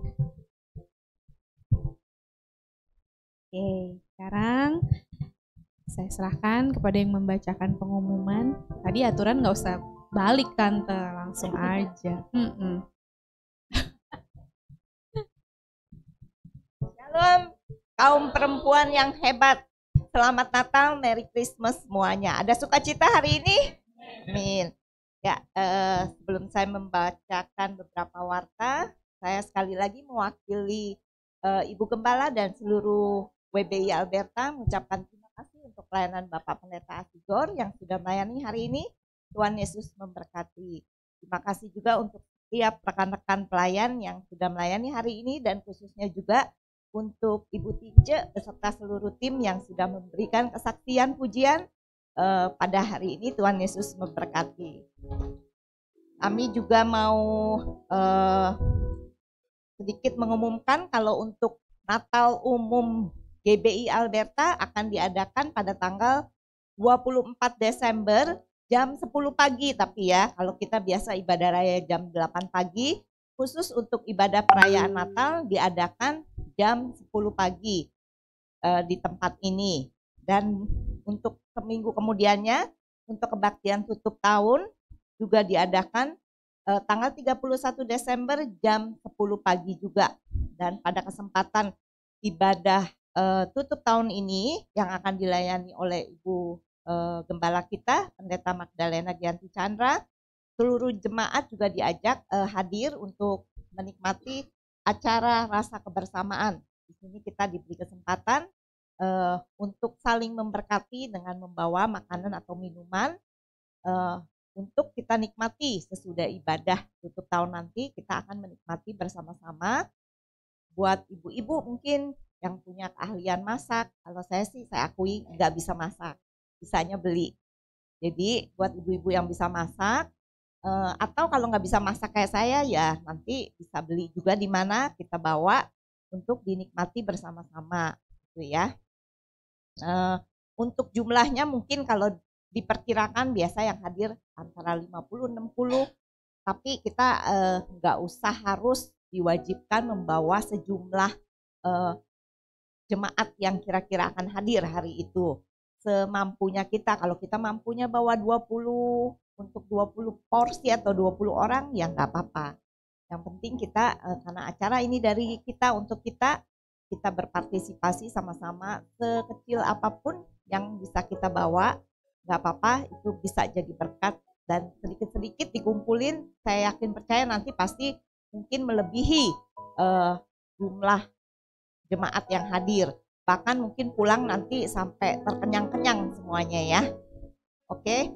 Oke, sekarang saya serahkan kepada yang membacakan pengumuman. Tadi aturan nggak usah balik Tante, langsung aja. Shalom, kaum perempuan yang hebat. Selamat Natal, Merry Christmas semuanya. Ada sukacita hari ini? Amin. Ya, sebelum saya membacakan beberapa warta, saya sekali lagi mewakili Ibu Gembala dan seluruh WBI Alberta mengucapkan terima kasih untuk pelayanan Bapak Pendeta Asigor yang sudah melayani hari ini. Tuhan Yesus memberkati. Terima kasih juga untuk setiap rekan-rekan pelayan yang sudah melayani hari ini dan khususnya juga untuk Ibu Tince beserta seluruh tim yang sudah memberikan kesaksian pujian pada hari ini. Tuhan Yesus memberkati. Kami juga mau sedikit mengumumkan kalau untuk Natal umum GBI Alberta akan diadakan pada tanggal 24 Desember jam 10 pagi. Tapi ya, kalau kita biasa ibadah raya jam 8 pagi, khusus untuk ibadah perayaan Natal diadakan jam 10 pagi di tempat ini. Dan untuk seminggu kemudiannya, untuk kebaktian tutup tahun juga diadakan tanggal 31 Desember jam 10 pagi juga. Dan pada kesempatan ibadah tutup tahun ini yang akan dilayani oleh Ibu Gembala kita, Pendeta Magdalena Gianti Chandra, seluruh jemaat juga diajak hadir untuk menikmati acara rasa kebersamaan. Di sini kita diberi kesempatan untuk saling memberkati dengan membawa makanan atau minuman untuk kita nikmati sesudah ibadah tutup tahun nanti. Kita akan menikmati bersama-sama. Buat ibu-ibu mungkin yang punya keahlian masak, kalau saya sih saya akui nggak bisa masak, bisanya beli. Jadi buat ibu-ibu yang bisa masak, atau kalau nggak bisa masak kayak saya ya nanti bisa beli juga di mana kita bawa untuk dinikmati bersama-sama, gitu ya. Untuk jumlahnya mungkin kalau diperkirakan biasa yang hadir antara 50-60, tapi kita nggak usah harus diwajibkan membawa sejumlah jemaat yang kira-kira akan hadir hari itu. Semampunya kita, kalau kita mampunya bawa 20 untuk 20 porsi atau 20 orang ya nggak apa-apa. Yang penting kita karena acara ini dari kita untuk kita berpartisipasi sama-sama, sekecil apapun yang bisa kita bawa nggak apa-apa, itu bisa jadi berkat dan sedikit-sedikit dikumpulin, saya yakin percaya nanti pasti mungkin melebihi jumlah jemaat yang hadir, bahkan mungkin pulang nanti sampai terkenyang-kenyang semuanya ya. Oke.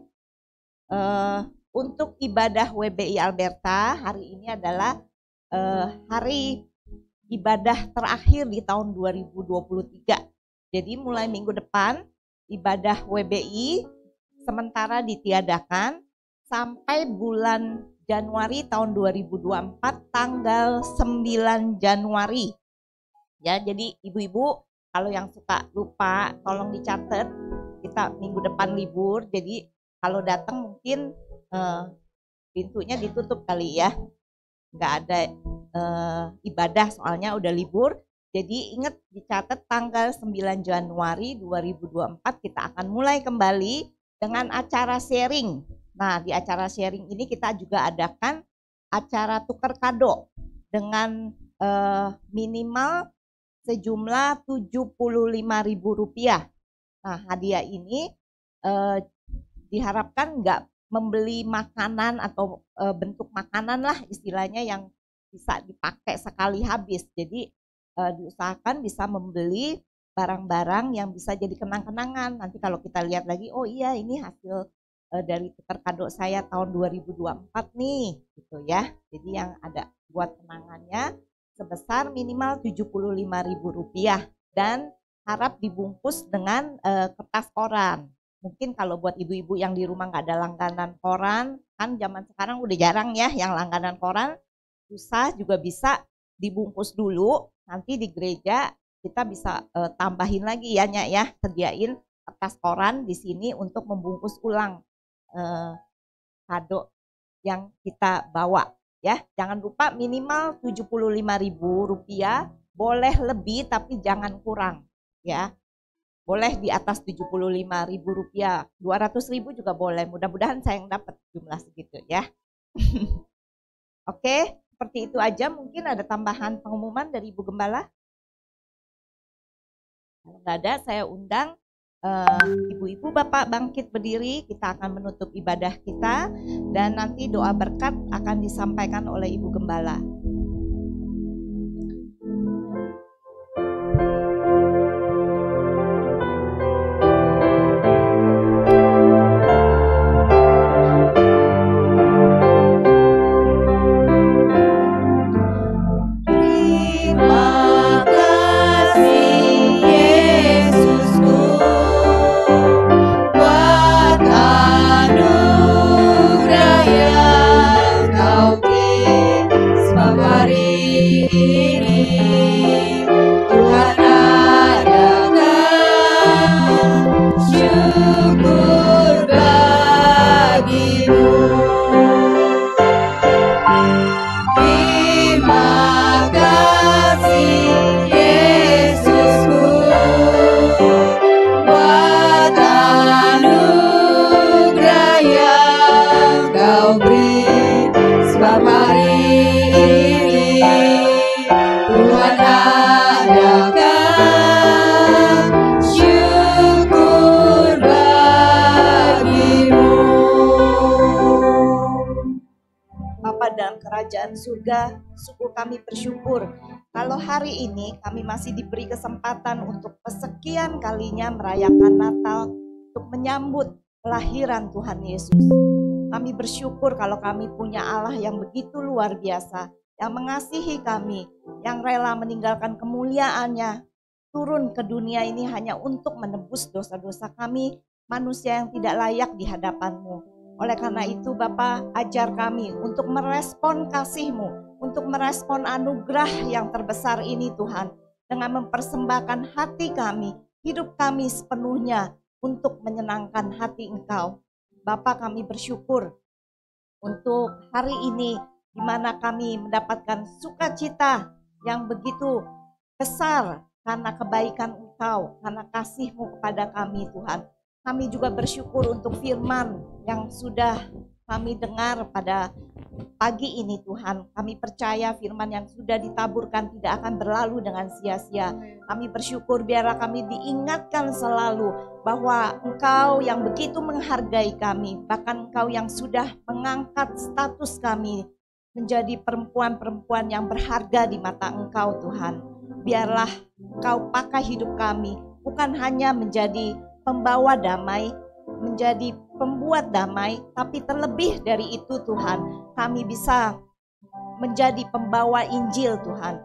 Untuk ibadah WBI Alberta hari ini adalah hari ibadah terakhir di tahun 2023. Jadi mulai minggu depan ibadah WBI sementara ditiadakan sampai bulan Januari tahun 2024 tanggal 9 Januari. Ya, jadi ibu-ibu kalau yang suka lupa tolong dicatat, kita minggu depan libur, jadi kalau datang mungkin pintunya ditutup kali ya, nggak ada ibadah soalnya udah libur. Jadi ingat dicatat tanggal 9 Januari 2024 kita akan mulai kembali dengan acara sharing. Nah, di acara sharing ini kita juga adakan acara tukar kado dengan minimal sejumlah Rp75.000. Nah, hadiah ini diharapkan nggak membeli makanan atau bentuk makanan lah istilahnya yang bisa dipakai sekali habis. Jadi diusahakan bisa membeli barang-barang yang bisa jadi kenang-kenangan. Nanti kalau kita lihat lagi, oh iya ini hasil dari tukar kado saya tahun 2024 nih, gitu ya. Jadi yang ada buat kenangannya sebesar minimal Rp75.000 dan harap dibungkus dengan kertas koran. Mungkin kalau buat ibu-ibu yang di rumah nggak ada langganan koran, kan zaman sekarang udah jarang ya yang langganan koran, susah, juga bisa dibungkus dulu. Nanti di gereja kita bisa tambahin lagi ya Nyak ya, sediain kertas koran di sini untuk membungkus ulang kado yang kita bawa. Ya, jangan lupa minimal Rp75.000, boleh lebih tapi jangan kurang ya. Boleh di atas Rp75.000, Rp200.000 juga boleh. Mudah-mudahan saya yang dapat jumlah segitu ya. Oke, seperti itu aja. Mungkin ada tambahan pengumuman dari Ibu Gembala? Kalau nggak ada, saya undang ibu-ibu, bapak bangkit berdiri. Kita akan menutup ibadah kita dan nanti doa berkat akan disampaikan oleh Ibu Gembala. Surga, sungguh kami bersyukur kalau hari ini kami masih diberi kesempatan untuk kesekian kalinya merayakan Natal untuk menyambut kelahiran Tuhan Yesus. Kami bersyukur kalau kami punya Allah yang begitu luar biasa, yang mengasihi kami, yang rela meninggalkan kemuliaannya, turun ke dunia ini hanya untuk menebus dosa-dosa kami, manusia yang tidak layak di hadapan-Mu. Oleh karena itu Bapa, ajar kami untuk merespon kasih-Mu, untuk merespon anugerah yang terbesar ini Tuhan, dengan mempersembahkan hati kami, hidup kami sepenuhnya untuk menyenangkan hati Engkau. Bapa, kami bersyukur untuk hari ini di mana kami mendapatkan sukacita yang begitu besar karena kebaikan Engkau, karena kasih-Mu kepada kami Tuhan. Kami juga bersyukur untuk firman yang sudah kami dengar pada pagi ini Tuhan. Kami percaya firman yang sudah ditaburkan tidak akan berlalu dengan sia-sia. Kami bersyukur biarlah kami diingatkan selalu bahwa Engkau yang begitu menghargai kami, bahkan Engkau yang sudah mengangkat status kami menjadi perempuan-perempuan yang berharga di mata Engkau Tuhan. Biarlah Engkau pakai hidup kami, bukan hanya menjadi pembawa damai, menjadi pembuat damai, tapi terlebih dari itu Tuhan, kami bisa menjadi pembawa Injil Tuhan.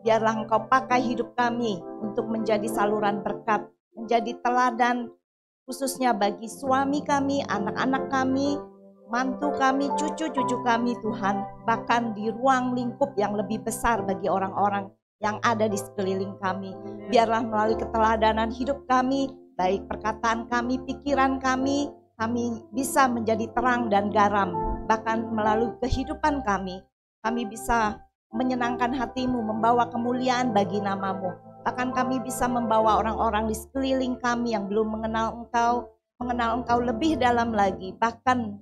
Biarlah Engkau pakai hidup kami untuk menjadi saluran berkat, menjadi teladan khususnya bagi suami kami, anak-anak kami, mantu kami, cucu-cucu kami Tuhan, bahkan di ruang lingkup yang lebih besar bagi orang-orang yang ada di sekeliling kami. Biarlah melalui keteladanan hidup kami, baik perkataan kami, pikiran kami bisa menjadi terang dan garam. Bahkan melalui kehidupan kami bisa menyenangkan hati-Mu, membawa kemuliaan bagi nama-Mu. Bahkan kami bisa membawa orang-orang di sekeliling kami yang belum mengenal Engkau lebih dalam lagi. Bahkan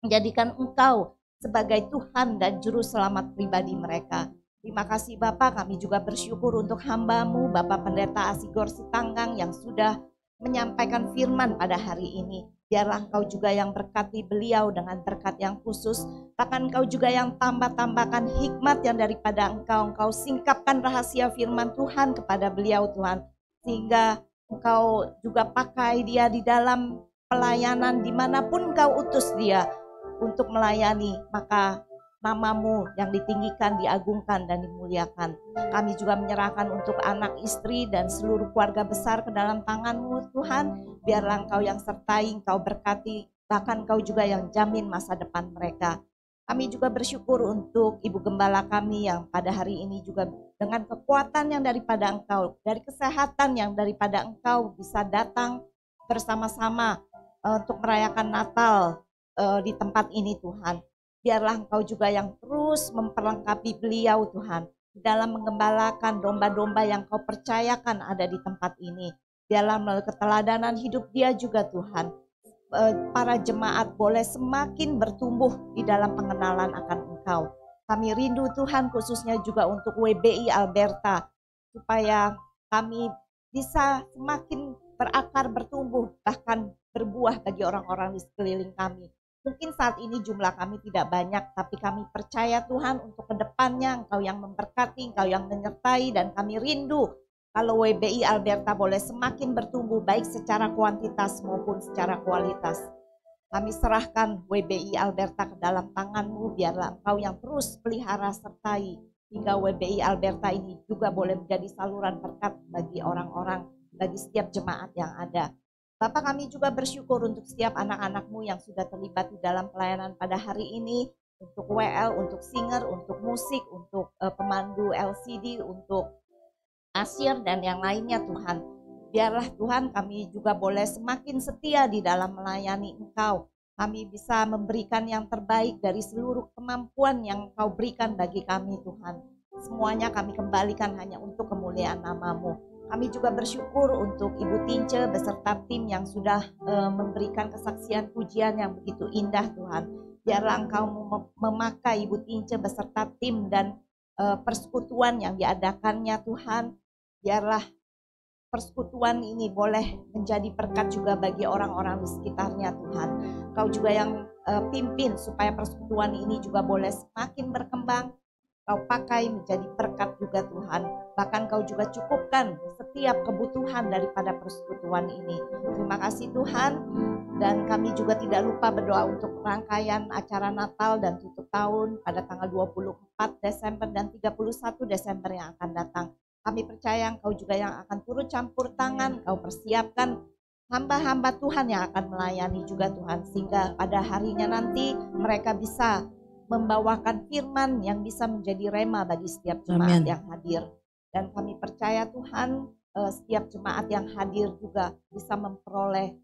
menjadikan Engkau sebagai Tuhan dan Juru Selamat pribadi mereka. Terima kasih Bapak, kami juga bersyukur untuk hamba-Mu, Bapak Pendeta Asigor Sitanggang yang sudah menyampaikan firman pada hari ini. Biarlah Engkau juga yang berkati beliau dengan berkat yang khusus. Bahkan Engkau juga yang tambahkan hikmat yang daripada Engkau singkapkan rahasia firman Tuhan kepada beliau Tuhan. Sehingga Engkau juga pakai dia di dalam pelayanan dimanapun Engkau utus dia untuk melayani. Maka nama-Mu yang ditinggikan, diagungkan, dan dimuliakan. Kami juga menyerahkan untuk anak, istri, dan seluruh keluarga besar ke dalam tangan-Mu Tuhan. Biarlah Engkau yang sertai, Engkau berkati, bahkan Engkau juga yang jamin masa depan mereka. Kami juga bersyukur untuk Ibu Gembala kami yang pada hari ini juga dengan kekuatan yang daripada Engkau, dari kesehatan yang daripada Engkau bisa datang bersama-sama untuk merayakan Natal di tempat ini Tuhan. Biarlah Engkau juga yang terus memperlengkapi beliau Tuhan, dalam menggembalakan domba-domba yang Kau percayakan ada di tempat ini. Biarlah melalui keteladanan hidup dia juga Tuhan, para jemaat boleh semakin bertumbuh di dalam pengenalan akan Engkau. Kami rindu Tuhan khususnya juga untuk WBI Alberta, supaya kami bisa semakin berakar, bertumbuh, bahkan berbuah bagi orang-orang di sekeliling kami. Mungkin saat ini jumlah kami tidak banyak, tapi kami percaya Tuhan untuk kedepannya Engkau yang memberkati, Engkau yang menyertai, dan kami rindu kalau WBI Alberta boleh semakin bertumbuh baik secara kuantitas maupun secara kualitas. Kami serahkan WBI Alberta ke dalam tangan-Mu, biarlah Engkau yang terus pelihara sertai, hingga WBI Alberta ini juga boleh menjadi saluran berkat bagi orang-orang, bagi setiap jemaat yang ada. Bapak, kami juga bersyukur untuk setiap anak-anak-Mu yang sudah terlibat di dalam pelayanan pada hari ini, untuk WL, untuk singer, untuk musik, untuk pemandu LCD, untuk Asyir dan yang lainnya Tuhan. Biarlah Tuhan kami juga boleh semakin setia di dalam melayani Engkau. Kami bisa memberikan yang terbaik dari seluruh kemampuan yang Engkau berikan bagi kami Tuhan. Semuanya kami kembalikan hanya untuk kemuliaan nama-Mu. Kami juga bersyukur untuk Ibu Tince beserta tim yang sudah memberikan kesaksian pujian yang begitu indah Tuhan. Biarlah Engkau memakai Ibu Tince beserta tim dan persekutuan yang diadakannya Tuhan. Biarlah persekutuan ini boleh menjadi berkat juga bagi orang-orang di sekitarnya Tuhan. Kau juga yang pimpin supaya persekutuan ini juga boleh semakin berkembang. Kau pakai menjadi berkat juga Tuhan. Bahkan Kau juga cukupkan setiap kebutuhan daripada persekutuan ini. Terima kasih Tuhan. Dan kami juga tidak lupa berdoa untuk rangkaian acara Natal dan tutup tahun pada tanggal 24 Desember dan 31 Desember yang akan datang. Kami percaya Engkau juga yang akan turut campur tangan, Kau persiapkan hamba-hamba Tuhan yang akan melayani juga Tuhan. Sehingga pada harinya nanti mereka bisa membawakan firman yang bisa menjadi rema bagi setiap jemaat yang hadir. Dan kami percaya Tuhan setiap jemaat yang hadir juga bisa memperoleh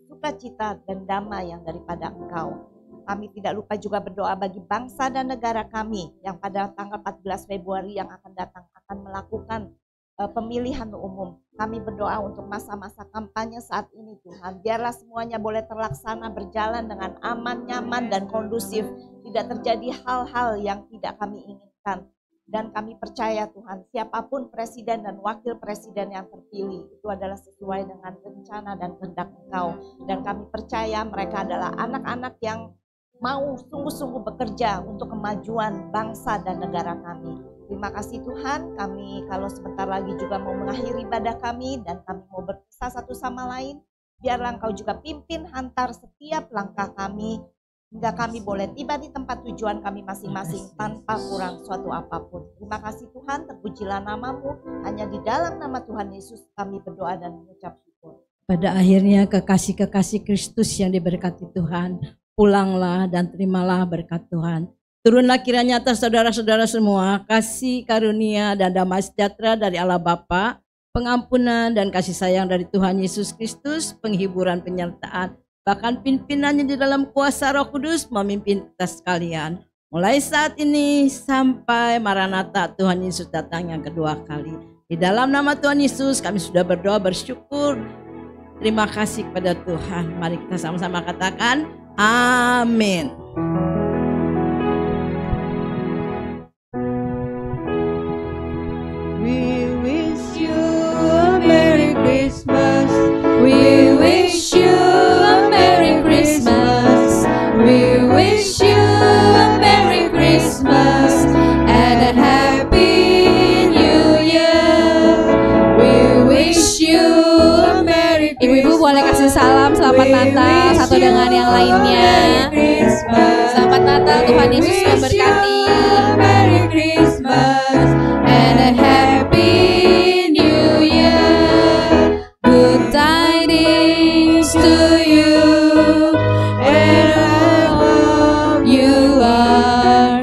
sukacita dan damai yang daripada Engkau. Kami tidak lupa juga berdoa bagi bangsa dan negara kami yang pada tanggal 14 Februari yang akan datang akan melakukan pemilihan umum. Kami berdoa untuk masa-masa kampanye saat ini Tuhan. Biarlah semuanya boleh terlaksana berjalan dengan aman, nyaman, dan kondusif. Tidak terjadi hal-hal yang tidak kami inginkan. Dan kami percaya Tuhan, siapapun presiden dan wakil presiden yang terpilih itu adalah sesuai dengan rencana dan kehendak Engkau. Dan kami percaya mereka adalah anak-anak yang mau sungguh-sungguh bekerja untuk kemajuan bangsa dan negara kami. Terima kasih Tuhan, kami kalau sebentar lagi juga mau mengakhiri ibadah kami dan kami mau berpisah satu sama lain. Biarlah Engkau juga pimpin hantar setiap langkah kami, hingga kami boleh tiba di tempat tujuan kami masing-masing tanpa kurang suatu apapun. Terima kasih Tuhan, terpujilah nama-Mu, hanya di dalam nama Tuhan Yesus kami berdoa dan mengucap syukur. Pada akhirnya kekasih-kekasih Kristus yang diberkati Tuhan, pulanglah dan terimalah berkat Tuhan. Turunlah kiranya atas saudara-saudara semua kasih karunia dan damai sejahtera dari Allah Bapa, pengampunan dan kasih sayang dari Tuhan Yesus Kristus, penghiburan penyertaan, bahkan pimpinannya di dalam kuasa Roh Kudus memimpin kita sekalian. Mulai saat ini sampai Maranatha Tuhan Yesus datang yang kedua kali. Di dalam nama Tuhan Yesus kami sudah berdoa bersyukur. Terima kasih kepada Tuhan. Mari kita sama-sama katakan amin. We wish you a Merry Christmas. We wish you a Merry Christmas. We wish you a Merry Christmas and a Happy New Year. We wish you a Merry Christmas. Ibu-ibu boleh kasih salam selamat Natal satu dengan yang lainnya. Selamat Natal, Tuhan Yesus memberkati. Merry Christmas and a Happy New Year. Good tidings to you, wherever you are.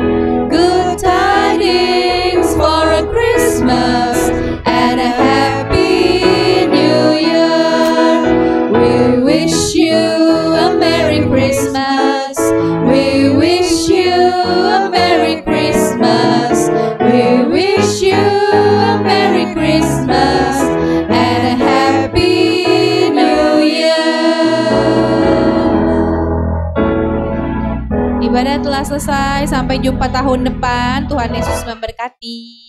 Good tidings for a Christmas and a Happy New Year. We wish you a Merry Christmas. We wish you Ibadah telah selesai, sampai jumpa tahun depan. Tuhan Yesus memberkati.